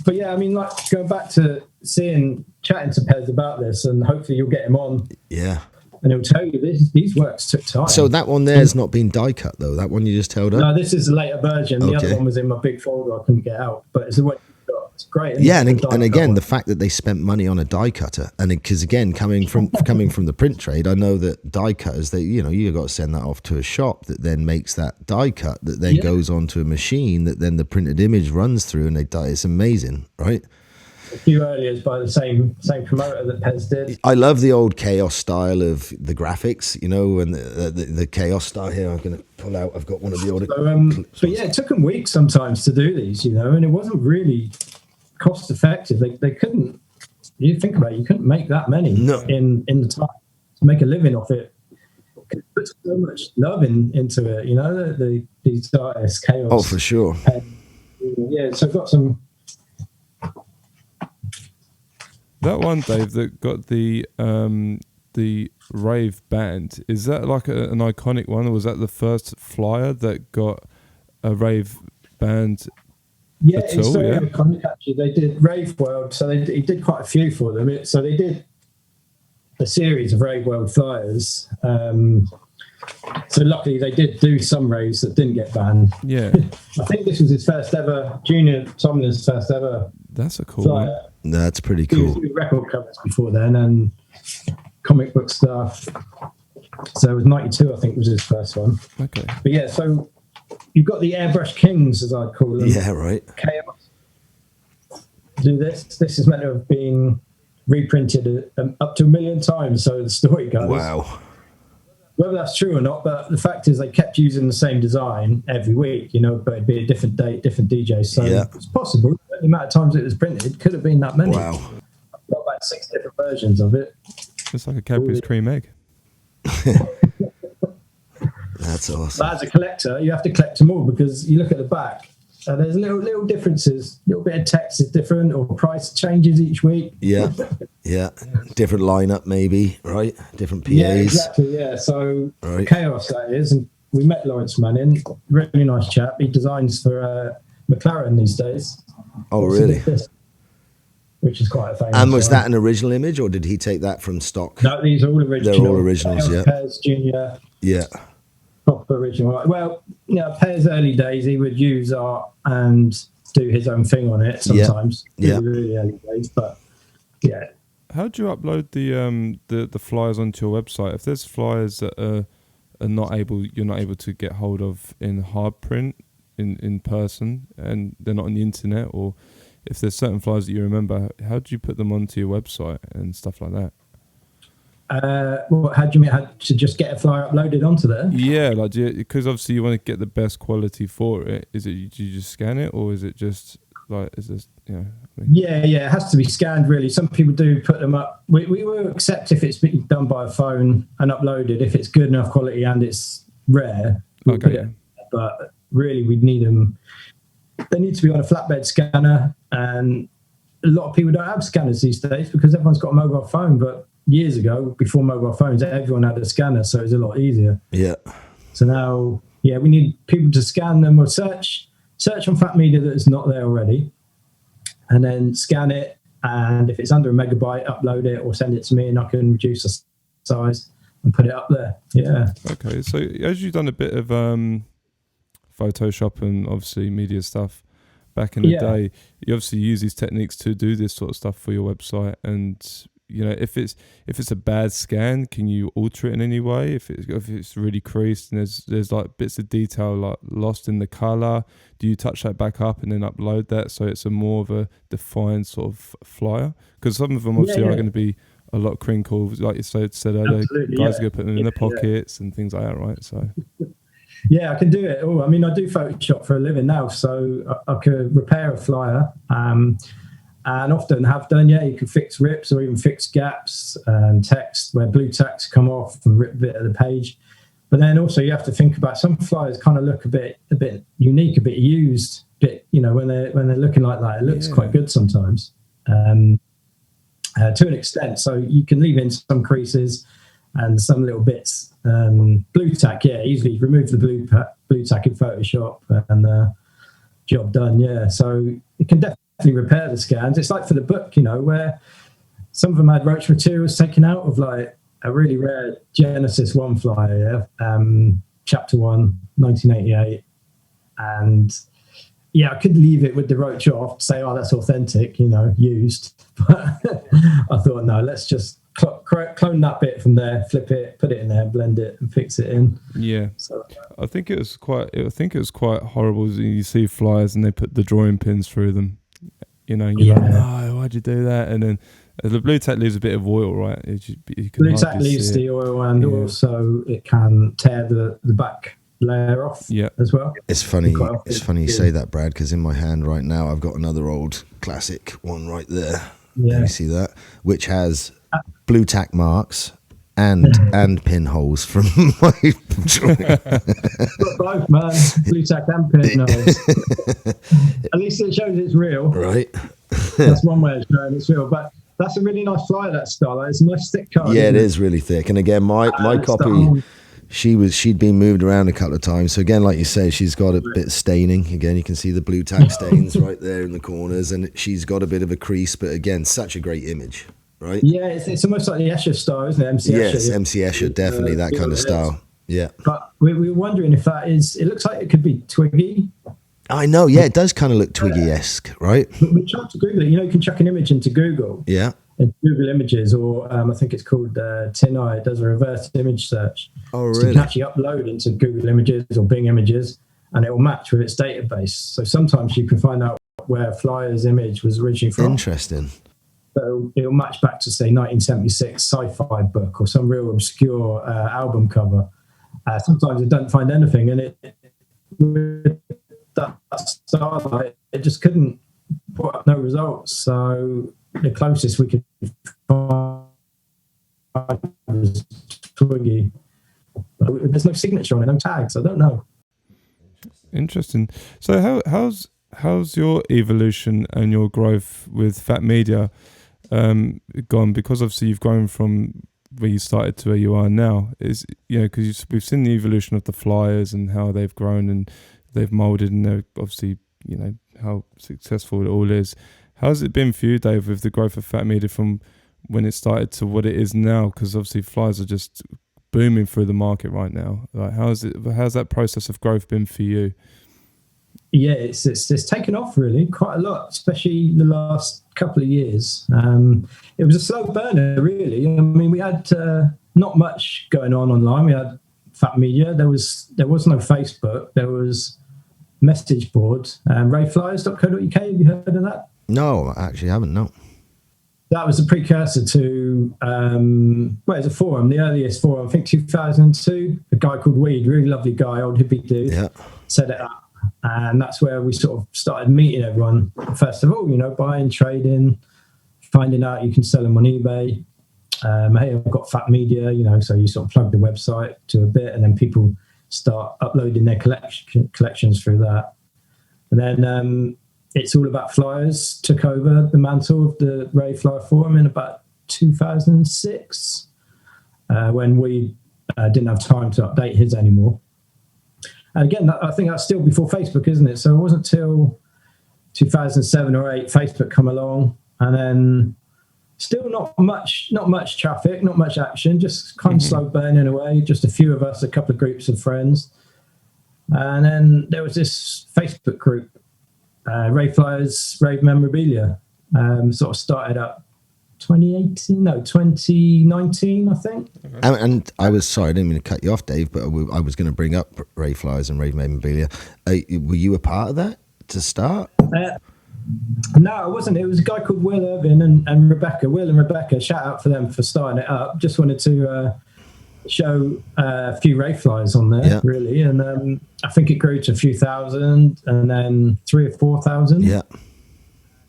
But yeah, I mean, like going back to chatting to Pez about this, and hopefully you'll get him on. Yeah. And he'll tell you these works took time. So that one there's not been die cut though. That one you just held up. No, this is a later version. The other one was in my big folder. I couldn't get out, but it's the way. It's great. Yeah, and again, the fact that they spent money on a die cutter, and because again, coming from the print trade, I know that die cutters, you got to send that off to a shop that then makes that die cut that then goes onto a machine that then the printed image runs through, and they die. It's amazing, right? A few earlier by the same promoter that Pez did. I love the old chaos style of the graphics, and the chaos style here. I'm going to pull out. I've got one of the older. But yeah, it took them weeks sometimes to do these, and it wasn't really cost effective. They couldn't. You think about it, you couldn't make that many in the time to make a living off it. It puts so much love into it. These artists, chaos. Oh, for sure. Yeah, so I've got some. That one, Dave, that got the Rave band, is that like an iconic one, or was that the first flyer that got a Rave band? Yeah, it's very iconic actually. They did Rave World, so he did quite a few for them. So they did a series of Rave World flyers. So luckily they did do some raves that didn't get banned. Yeah. I think this was his first ever, Junior Tomlin's first ever. That's a cool flyer. one. That's pretty cool. He was record covers before then and comic book stuff. So it was 92, I think, was his first one. Okay. But yeah, so you've got the airbrush kings, as I'd call them. Yeah, right. Chaos. Do this. This is meant to have been reprinted up to 1 million times, so the story goes. Wow. whether that's true or not, but the fact is they kept using the same design every week, but it'd be a different date, different DJ. So it's possible. The amount of times it was printed could have been that many. Wow. I've got about 6 different versions of it. It's like a Cadbury's cream egg. That's awesome. But as a collector, you have to collect them all because you look at the back. There's little differences. A little bit of text is different, or price changes each week. Yeah. Different lineup, maybe, right? Different PAs. Yeah, exactly. Yeah. So chaos that is. And we met Lawrence Manning, really nice chap. He designs for McLaren these days. Oh, really? Which is quite a famous. And was that an original image, or did he take that from stock? No, these are all original. They're all originals, Chaos, Pairs Junior. Yeah. Proper original. Well, Pairs early days, he would use art and do his own thing on it sometimes. Yeah. Really early days, but yeah. How do you upload the flyers onto your website? If there's flyers that you're not able to get hold of in hard print in person, and they're not on the internet, or if there's certain flyers that you remember, how do you put them onto your website and stuff like that? How do you mean? How to just get a flyer uploaded onto there? Yeah, because obviously you want to get the best quality for it. Do you just scan it, or is it just like Yeah, it has to be scanned. Really, some people do put them up. We will accept if it's been done by a phone and uploaded if it's good enough quality and it's rare. But really, we'd need them. They need to be on a flatbed scanner, and a lot of people don't have scanners these days because everyone's got a mobile phone. But years ago, before mobile phones, everyone had a scanner, so it was a lot easier. Yeah. So now, we need people to scan them or search on Phatmedia that is not there already, and then scan it. And if it's under a megabyte, upload it or send it to me, and I can reduce the size and put it up there. Yeah. Okay. So as you've done a bit of Photoshop and obviously media stuff back in the day, you obviously use these techniques to do this sort of stuff for your website. And if it's a bad scan, can you alter it in any way? If it's really creased and there's like bits of detail like lost in the color, do you touch that back up and then upload that so it's a more of a defined sort of flyer? Because some of them obviously are going to be a lot crinkled, like you said earlier. Guys are going to put them in the pockets and things like that, right? So. Yeah, I can do it all. I mean, I do Photoshop for a living now, so I could repair a flyer. And often have done, you can fix rips or even fix gaps and text where blue tacks come off and rip a bit of the page. But then also you have to think about some flyers kind of look a bit unique, a bit used, when they're looking like that, it looks quite good sometimes to an extent. So you can leave in some creases and some little bits. Blue tack, easily remove the blue tack in Photoshop and job done. Yeah, so it can definitely repair the scans. It's like for the book, where some of them had roach materials taken out of like a really rare Genesis 1 flyer, chapter 1, 1988. And I could leave it with the roach off, say, oh, that's authentic, used. But I thought, no, let's just clone that bit from there, flip it, put it in there, blend it, and fix it in. Yeah. So I think it was quite horrible when you see flyers and they put the drawing pins through them. You're like, no, why'd you do that? And then the blue tack leaves a bit of oil, right? Blue tack leaves the oil, and also it can tear the back layer off as well. It's funny you say that, Brad, because in my hand right now I've got another old classic one right there. You see that? Which has blue tack marks and pinholes from my drawing. Both, man. Blue tack and pinholes. At least it shows it's real. Right. That's one way of showing it's real. But that's a really nice flyer, that style. It's a nice thick card. Yeah, it is really thick. And again, my copy, she'd been moved around a couple of times. So again, like you say, she's got a bit of staining. Again, you can see the blue tack stains right there in the corners, and she's got a bit of a crease. But again, such a great image. Right? Yeah, it's almost like the Escher style, isn't it? MC Escher. Yes, MC Escher, definitely that kind of style. Yeah. But we were wondering if that is, it looks like it could be Twiggy. I know, it does kind of look Twiggy-esque, right? We tried to Google it. You can chuck an image into Google. Yeah. In Google Images, or I think it's called TinEye. It does a reverse image search. Oh, really? So you can actually upload into Google Images or Bing Images, and it will match with its database. So sometimes you can find out where a flyer's image was originally from. Interesting. it'll match back to, say, 1976 sci-fi book or some real obscure album cover. Sometimes I don't find anything, and with that starlight, it just couldn't put up no results. So the closest we could find was Twiggy. But there's no signature on it, no tags. I don't know. Interesting. So how's your evolution and your growth with Phatmedia gone? Because obviously you've grown from where you started to where you are now. Is because we've seen the evolution of the flyers and how they've grown and they've molded, and they're obviously how successful it all is. How's it been for you, Dave, with the growth of Phatmedia from when it started to what it is now? Because obviously flyers are just booming through the market right now. Like, how's that process of growth been for you? Yeah, it's taken off really quite a lot, especially the last couple of years. It was a slow burner, really. I mean, we had not much going on online. We had Phatmedia. There was no Facebook. There was message boards. Raveflyers.co.uk. Have you heard of that? No, I actually haven't. No. That was a precursor to it's a forum, the earliest forum. I think 2002. A guy called Reid, really lovely guy, old hippie dude, set it up. And that's where we sort of started meeting everyone. First of all, buying, trading, finding out you can sell them on eBay. Hey, I've got Phatmedia, so you sort of plug the website to a bit, and then people start uploading their collections through that. And then It's All About Flyers took over the mantle of the Rave Flyer Forum in about 2006, when we didn't have time to update his anymore. And again, I think that's still before Facebook, isn't it? So it wasn't till 2007 or 8 Facebook come along, and then still not much traffic, not much action, just kind of slow burning away. Just a few of us, a couple of groups of friends, and then there was this Facebook group, Rave Flyers, Rave Memorabilia, sort of started up 2019, I think. And I was sorry, I didn't mean to cut you off, Dave, but I was going to bring up Rave Flyers and Rave Memorabilia. Were you a part of that to start? No, I wasn't. It was a guy called Will Irvin and Rebecca. Will and Rebecca, shout out for them for starting it up. Just wanted to show a few Rave Flyers on there, really. And I think it grew to a few thousand, and then 3,000 or 4,000. Yeah.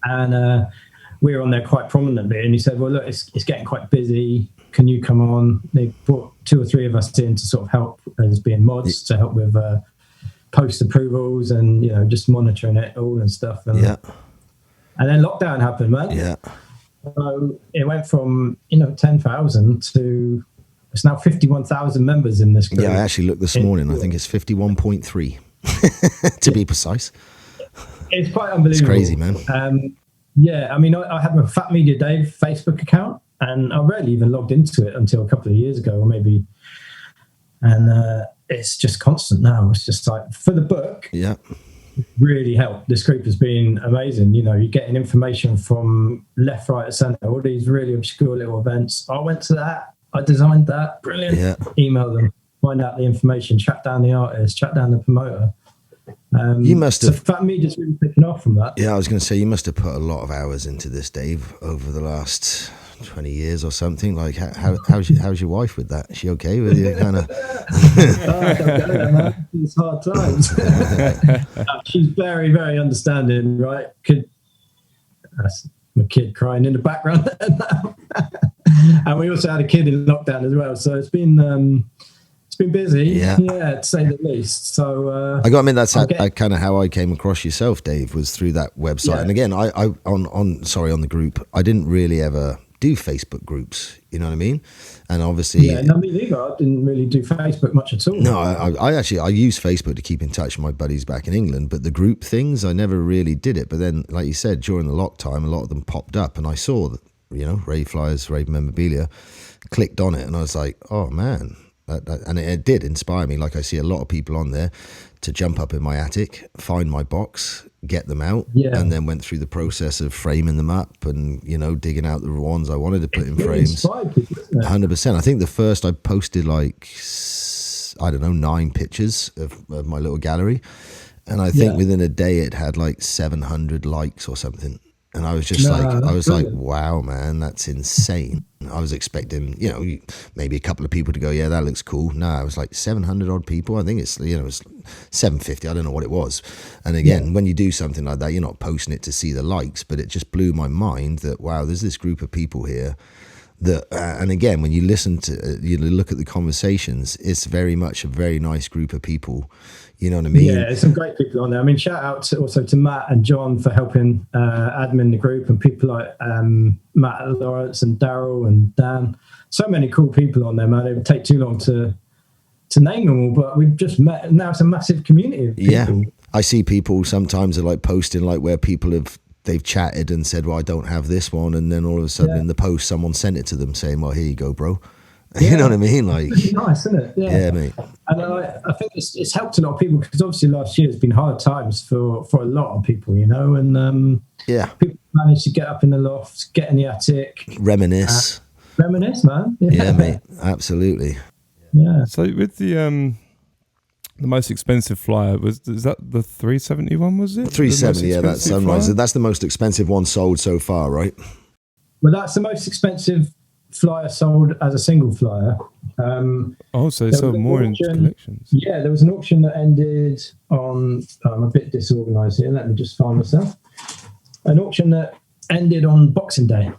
And we were on there quite prominently, and he said, well, look, it's getting quite busy. Can you come on? They brought 2 or 3 of us in to sort of help as being mods, to help with post approvals and, just monitoring it all and stuff. And, and then lockdown happened, man. Yeah. So it went from, 10,000 to, it's now 51,000 members in this group. Yeah, I actually looked this morning. I think it's 51.3 to be precise. It's quite unbelievable. It's crazy, man. Yeah, I mean, I had my Phatmedia Dave Facebook account, and I rarely even logged into it until a couple of years ago, or maybe. And it's just constant now. It's just like, for the book, really helped. This group has been amazing. You're getting information from left, right, and centre, all these really obscure little events. I went to that. I designed that. Brilliant. Yeah. Email them, find out the information, track down the artist, track down the promoter. You must have. So Phatmedia's really picking off from that. Yeah, I was going to say, you must have put a lot of hours into this, Dave, over the last 20 years or something. Like, how's your wife with that? Is she okay with you? Kind of. I don't get it, man. It's hard times. She's very, very understanding, right? That's my kid crying in the background. And we also had a kid in lockdown as well, so it's been busy, to say the least. So I got to admit, that's kind of how I came across yourself, Dave, was through that website. Yeah. And again, I on the group, I didn't really ever do Facebook groups. You know what I mean? And obviously, no, me neither. I didn't really do Facebook much at all. No, I use Facebook to keep in touch with my buddies back in England, but the group things, I never really did it. But then, like you said, during the lock time, a lot of them popped up, and I saw that, Rave Flyers, Rave Memorabilia, clicked on it, and I was like, oh man. And it did inspire me. Like, I see a lot of people on there to jump up in my attic, find my box, get them out, and then went through the process of framing them up and, digging out the ones I wanted to put in frames. 100%. I think the first I posted 9 pictures of my little gallery. And I think within a day it had 700 likes or something. And I was just that's like, brilliant. wow, man, that's insane. I was expecting, maybe a couple of people to go, yeah, that looks cool. No, I was like 700 odd people. I think it's, it's 750. I don't know what it was. And again, when you do something like that, you're not posting it to see the likes, but it just blew my mind that, wow, there's this group of people here that, and again, when you listen to, look at the conversations, it's very much a very nice group of people. You know what I mean? Yeah, there's some great people on there. I mean, shout out also to Matt and John for helping admin the group, and people like Matt Lawrence and Daryl and Dan. So many cool people on there, man. It would take too long to name them all, but we've just met. Now it's a massive community of people. Yeah, I see people sometimes are like posting like where people they've chatted and said, well, I don't have this one, and then all of a sudden in the post someone sent it to them saying, well, here you go, bro. You know what I mean? Like, it's nice, isn't it? Yeah, mate. And I think it's helped a lot of people, because obviously last year has been hard times for a lot of people, and people managed to get up in the loft, get in the attic, reminisce, man. Yeah, mate, absolutely. Yeah. So with the most expensive flyer, is that the 371? Was it 370? Yeah, that's Sunrise. Flyer? That's the most expensive one sold so far, right? Well, that's the most expensive flyer sold as a single flyer. So they sold more in collections. Yeah, there was an auction that ended on, I'm a bit disorganized here, let me just find myself. An auction that ended on Boxing Day,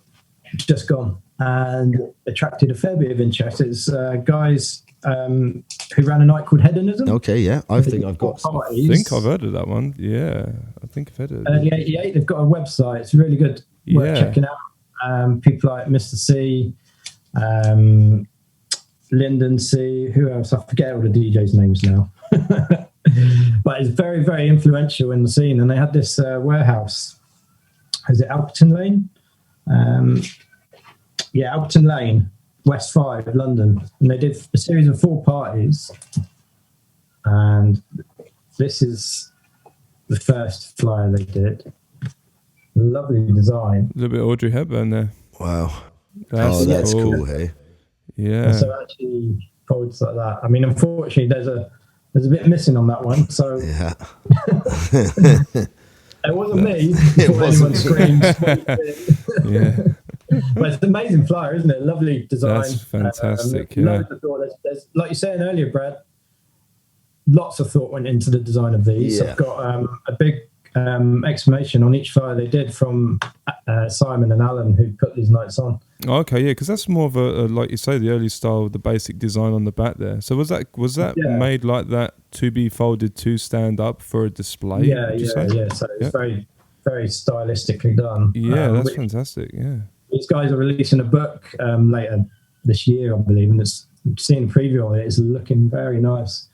just gone, and attracted a fair bit of interest. It's guys who ran a night called Hedonism. Okay, yeah, I think I've heard of that one. Yeah, I think I've heard of it. Early 88, they've got a website. It's really good, worth checking out. People like Mr. C, Lyndon C, who else? I forget all the DJs' names now. But it's very, very influential in the scene. And they had this warehouse. Is it Alperton Lane? Alperton Lane, West 5, London. And they did a series of 4 parties. And this is the first flyer they did. Lovely design. A little bit of Audrey Hepburn there. Wow. That's cool, hey? Yeah. And so actually folds like that. I mean, unfortunately, there's a bit missing on that one. So yeah. It wasn't me. It wasn't. Screamed. Yeah. But it's an amazing flyer, isn't it? Lovely design. That's fantastic. Loads of thought. There's, like you said earlier, Brad, lots of thought went into the design of these. Yeah. I've got a big explanation on each flyer they did from Simon and Alan, who put these nights on. Okay, yeah, because that's more of a like you say, the early style, the basic design on the back there. So was that made like that to be folded to stand up for a display? Yeah. So it's very, very stylistically done. Yeah, that's fantastic. Yeah, these guys are releasing a book later this year, I believe, and it's seeing a preview of it. It's looking very nice.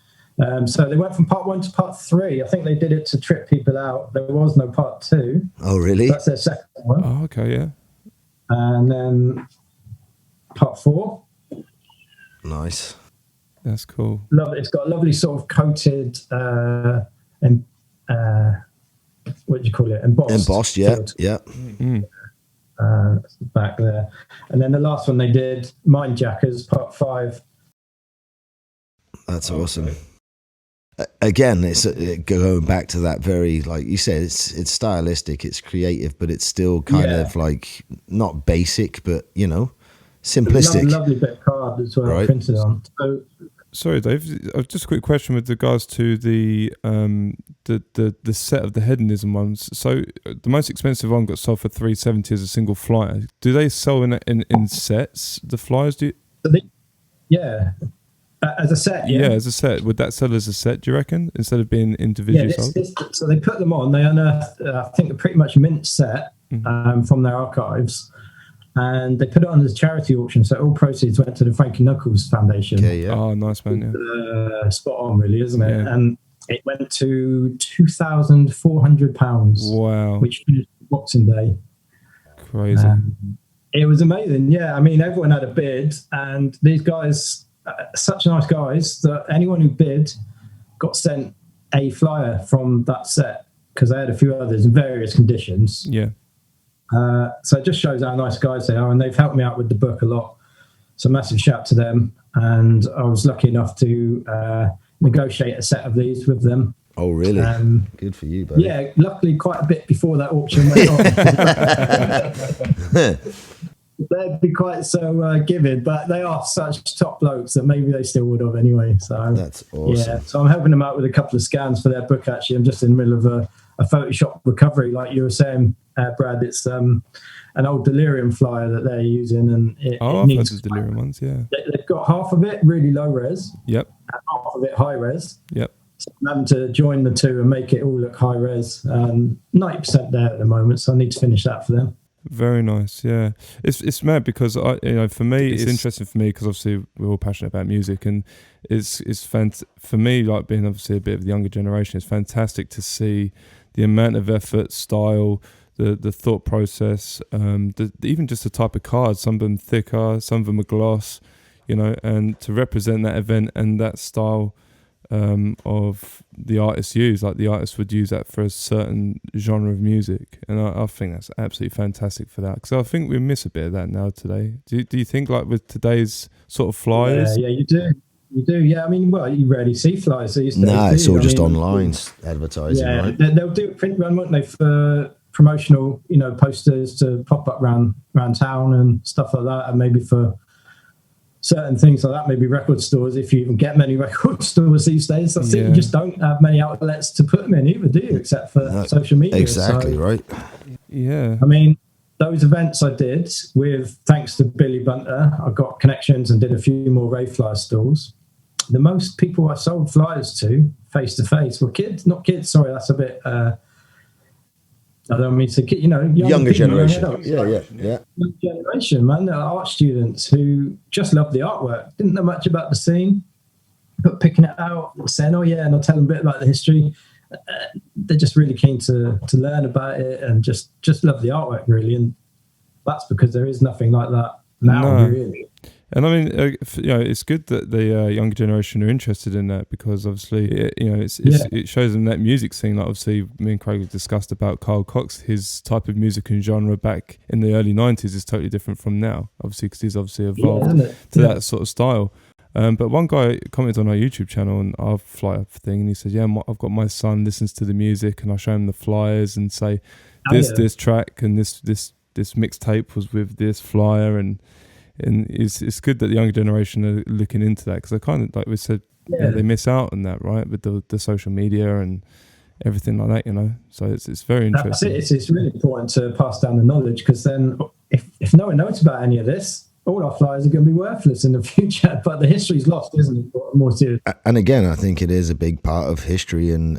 So they went from part 1 to part 3. I think they did it to trip people out. There was no part 2. Oh, really? That's their second one. Oh, okay, yeah. And then part 4. Nice. That's cool. Lovely. It's got a lovely sort of coated what do you call it? Embossed, yeah. field. Yeah. Back there. And then the last one they did, Mindjackers, part 5. That's awesome. Again, it's going back to that very, like you said, it's stylistic, it's creative, but it's still kind of like not basic, but simplistic. Lovely bit of card as well, right. Printed on. So, sorry, Dave. Just a quick question with regards to the set of the Hedonism ones. So the most expensive one got sold for $370 as a single flyer. Do they sell in sets? The flyers yeah. As a set, yeah. Yeah, as a set. Would that sell as a set, do you reckon, instead of being individually sold? So they put them on. They unearthed, I think, a pretty much mint set from their archives, and they put it on as a charity auction. So all proceeds went to the Frankie Knuckles Foundation. Okay, yeah. Oh, nice, man, yeah. Spot on, really, isn't it? Yeah. And it went to £2,400. Wow. Which finished Boxing Day. Crazy. It was amazing, yeah. I mean, everyone had a bid, and these guys... such nice guys that anyone who bid got sent a flyer from that set, because they had a few others in various conditions. Yeah. So it just shows how nice guys they are, and they've helped me out with the book a lot. So massive shout to them. And I was lucky enough to negotiate a set of these with them. Oh, really? Good for you, buddy. Yeah, luckily quite a bit before that auction went on. They'd be quite so giving, but they are such top blokes that maybe they still would have anyway. So that's awesome. Yeah, so I'm helping them out with a couple of scans for their book. Actually, I'm just in the middle of a Photoshop recovery, like you were saying, Brad. It's an old Delirium flyer that they're using, and it needs the Delirium ones. Yeah, they've got half of it really low res. Yep. And half of it high res. Yep. So I'm having to join the two and make it all look high res. 90% there at the moment, so I need to finish that for them. Very nice, yeah. It's mad because for me it's interesting for me because obviously we're all passionate about music, and it's for me, like being obviously a bit of the younger generation, it's fantastic to see the amount of effort, style, the thought process, even just the type of cards. Some of them thicker, some of them are gloss, and to represent that event and that style of the artists use, like the artists would use that for a certain genre of music, and I think that's absolutely fantastic for that, because I think we miss a bit of that now today. Do you think, like with today's sort of flyers? Yeah, you do. Yeah, I mean, well, you rarely see flyers these days. No, it's all just online advertising, right? They'll do a print run, won't they, for promotional, posters to pop up around town and stuff like that, and maybe for certain things like that, maybe record stores, if you even get many record stores these days. I think you just don't have many outlets to put them in either, do you, except for social media. Exactly, so, right. Yeah. I mean, those events I did with, thanks to Billy Bunter, I got connections and did a few more Rave flyer stalls. The most people I sold flyers to face-to-face were kids, not kids, sorry, that's a bit... I don't mean to, younger generation. Yeah. Young generation, man. They're art students who just love the artwork, didn't know much about the scene, but picking it out, saying, "Oh yeah," and I'll tell them a bit about the history. They're just really keen to learn about it and just love the artwork, really. And that's because there is nothing like that now, really. And I mean, it's good that the younger generation are interested in that, because obviously, it shows them that music scene. Like obviously, me and Craig have discussed about Carl Cox, his type of music and genre back in the early 90s is totally different from now, obviously, because he's obviously evolved to that sort of style. But one guy commented on our YouTube channel and our flyer thing, and he said, I've got my son listens to the music, and I show him the flyers and say, this track and this mixtape was with this flyer, and it's good that the younger generation are looking into that, because I kind of, like we said, they miss out on that, right, with the social media and everything like that, so it's very interesting. That's it. It's really important to pass down the knowledge, because then if no one knows about any of this, all our flyers are going to be worthless in the future. But the history's lost, isn't it? More serious. And again, I think it is a big part of history, and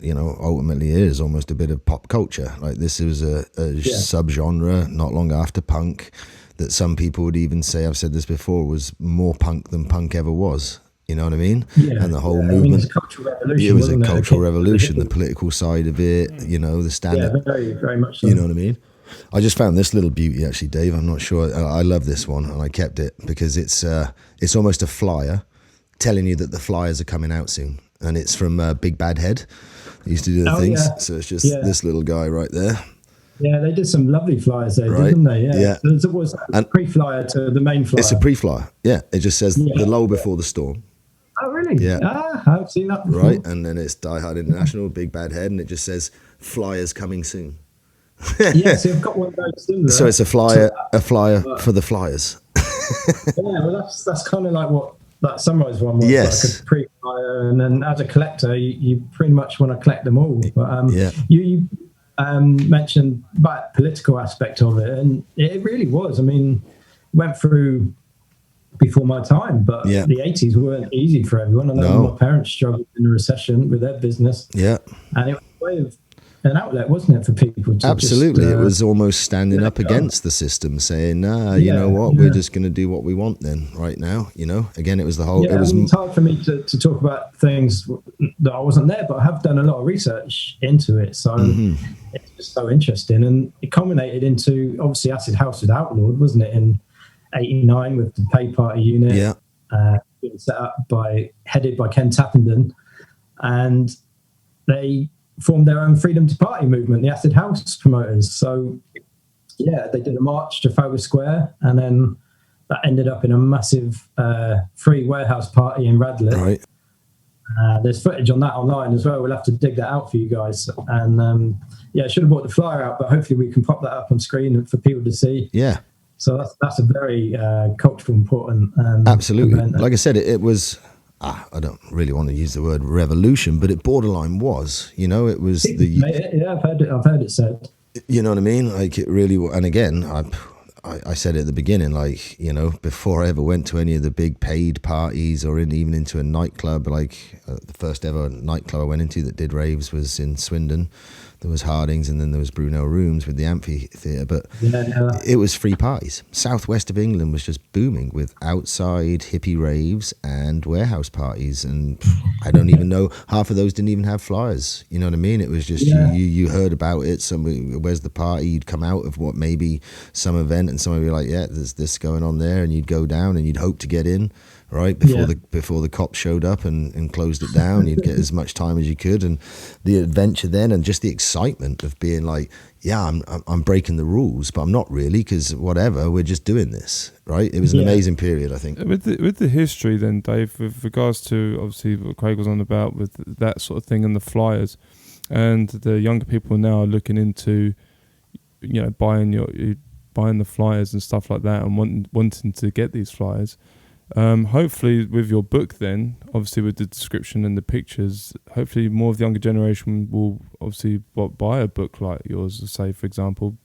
ultimately it is almost a bit of pop culture. Like this was a subgenre not long after punk that some people would even say, I've said this before, was more punk than punk ever was. You know what I mean? Yeah, and the whole movement. it was a cultural revolution. It was a cultural revolution, the political side of it, the stand-up. Yeah, very, very much so. You know what I mean? I just found this little beauty, actually, Dave. I'm not sure. I love this one, and I kept it because it's almost a flyer telling you that the flyers are coming out soon. And it's from Big Bad Head. They used to do the things. Yeah. So it's just this little guy right there. Yeah, they did some lovely flyers there, didn't they? Yeah. So it was a pre-flyer to the main flyer. It's a pre-flyer. Yeah. It just says the lull before the storm. Oh, really? Yeah. I haven't seen that before. Right. And then it's Die Hard International, Big Bad Head, and it just says flyers coming soon. Yeah, so I've got one of those similar. So it's a flyer for the flyers. Well, that's kind of like what that Sunrise one was, like a pre-flyer, and then as a collector, you pretty much want to collect them all. But you mentioned about the political aspect of it, and it really was. I mean, went through before my time, but the 80s weren't easy for everyone. I know my parents struggled in the recession with their business. Yeah, and it was a way of an outlet, wasn't it, for people to absolutely it was almost standing up against the system, saying you know what, we're just going to do what we want then right now, again it was the whole it's hard for me to talk about things that I wasn't there, but I have done a lot of research into it, so it's just so interesting, and it culminated into obviously Acid House was outlawed, wasn't it, in 89 with the Pay Party unit being set up headed by Ken Tappenden, and they formed their own freedom to party movement, the Acid House promoters. So, they did a march to Trafalgar Square, and then that ended up in a massive free warehouse party in Radlett. Right. There's footage on that online as well. We'll have to dig that out for you guys. And I should have brought the flyer out, but hopefully we can pop that up on screen for people to see. Yeah. So that's a very cultural important absolutely event. Like I said, it was I don't really want to use the word revolution, but it borderline was, it was I've heard it said, you know what I mean, like it really. And again, I said at the beginning, like, before I ever went to any of the big paid parties or even into a nightclub, like the first ever nightclub I went into that did raves was in Swindon. There was Harding's, and then there was Brunel Rooms with the amphitheatre, but it was free parties. Southwest of England was just booming with outside hippie raves and warehouse parties, and I don't even know, half of those didn't even have flyers. You know what I mean? It was just you heard about it. Where's the party? You'd come out of what maybe some event, and somebody would be like, yeah, there's this going on there, and you'd go down and you'd hope to get in. Right before the cops showed up and closed it down. You'd get as much time as you could, and the adventure then, and just the excitement of being like, I'm breaking the rules, but I'm not really, because whatever, we're just doing this. Right? It was an amazing period, I think. With the history then, Dave, with regards to obviously what Craig was on about with that sort of thing and the flyers, and the younger people now are looking into, buying the flyers and stuff like that, and wanting to get these flyers. Hopefully with your book then, obviously with the description and the pictures, hopefully more of the younger generation will obviously buy a book like yours, say for example,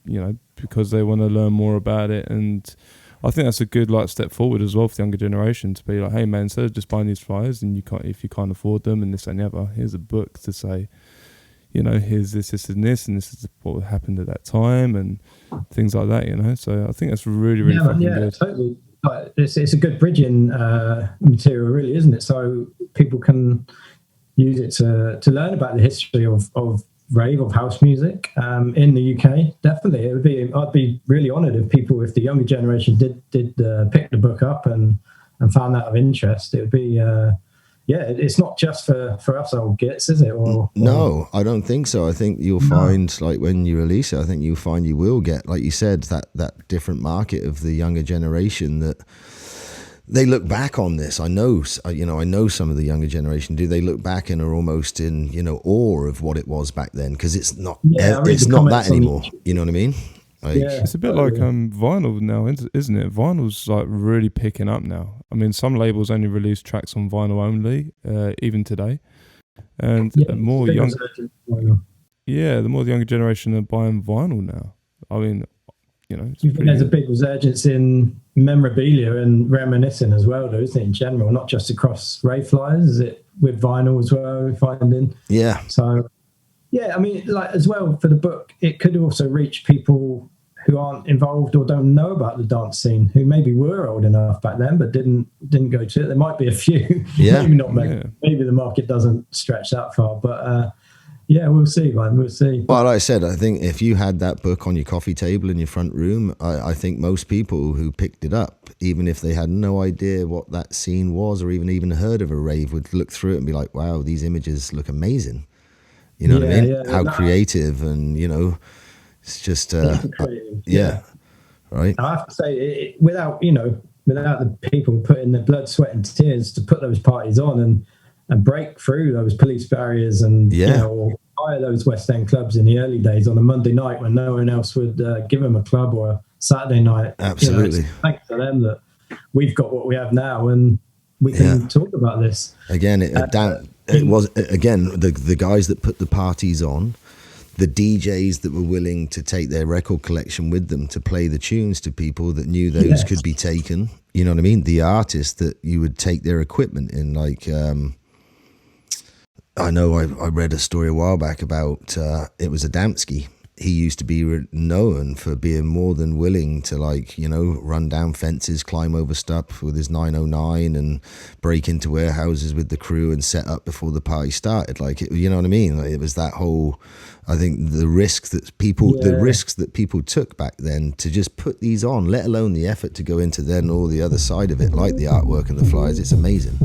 because they want to learn more about it. And I think that's a good step forward as well for the younger generation, to be like, hey man, instead of just buying these flyers and if you can't afford them and this and the other, here's a book to say, here's this and this, and this is what happened at that time and things like that, so I think that's really, really fucking good. Totally. It's a good bridging material, really, isn't it? So people can use it to learn about the history of rave, of house music in the UK. Definitely, I'd be really honoured if the younger generation did pick the book up and found that of interest. It would be it's not just for us old gits, is it? No, I don't think so. I think you'll find, like, when you release it, I think you'll find you will get, like you said, that different market of the younger generation, that they look back on this. I know some of the younger generation do. They look back and are almost in, awe of what it was back then, because it's not that anymore. You know what I mean? It's a bit like vinyl now, isn't it? Vinyl's really picking up now. I mean, some labels only release tracks on vinyl only, even today. And the more the younger generation are buying vinyl now. I mean, there's a big resurgence in memorabilia and reminiscing as well, though, isn't it, in general? Not just across rave flyers, is it with vinyl as well, we're finding? Yeah. So... yeah, I mean, as well, for the book, it could also reach people who aren't involved or don't know about the dance scene, who maybe were old enough back then but didn't go to it. There might be a few, maybe not many. Yeah. Maybe the market doesn't stretch that far, but we'll see, man. We'll see. Well, like I said, I think if you had that book on your coffee table in your front room, I think most people who picked it up, even if they had no idea what that scene was or even heard of a rave, would look through it and be like, wow, these images look amazing. You know what I mean? How creative, and it's just right. I have to say, without the people putting their blood, sweat, and tears to put those parties on and break through those police barriers and or hire those West End clubs in the early days on a Monday night when no one else would give them a club, or a Saturday night. Absolutely. Thanks to them that we've got what we have now, and we can talk about this again. It was, again, the guys that put the parties on, the DJs that were willing to take their record collection with them to play the tunes to people that knew those could be taken. You know what I mean? The artists that you would take their equipment in, like, I know I read a story a while back about, it was Adamski. He used to be known for being more than willing to, run down fences, climb over stuff with his 909 and break into warehouses with the crew and set up before the party started. You know what I mean? It was that whole, I think the risks that people took back then to just put these on, let alone the effort to go into then all the other side of it, like the artwork and the flyers. It's amazing.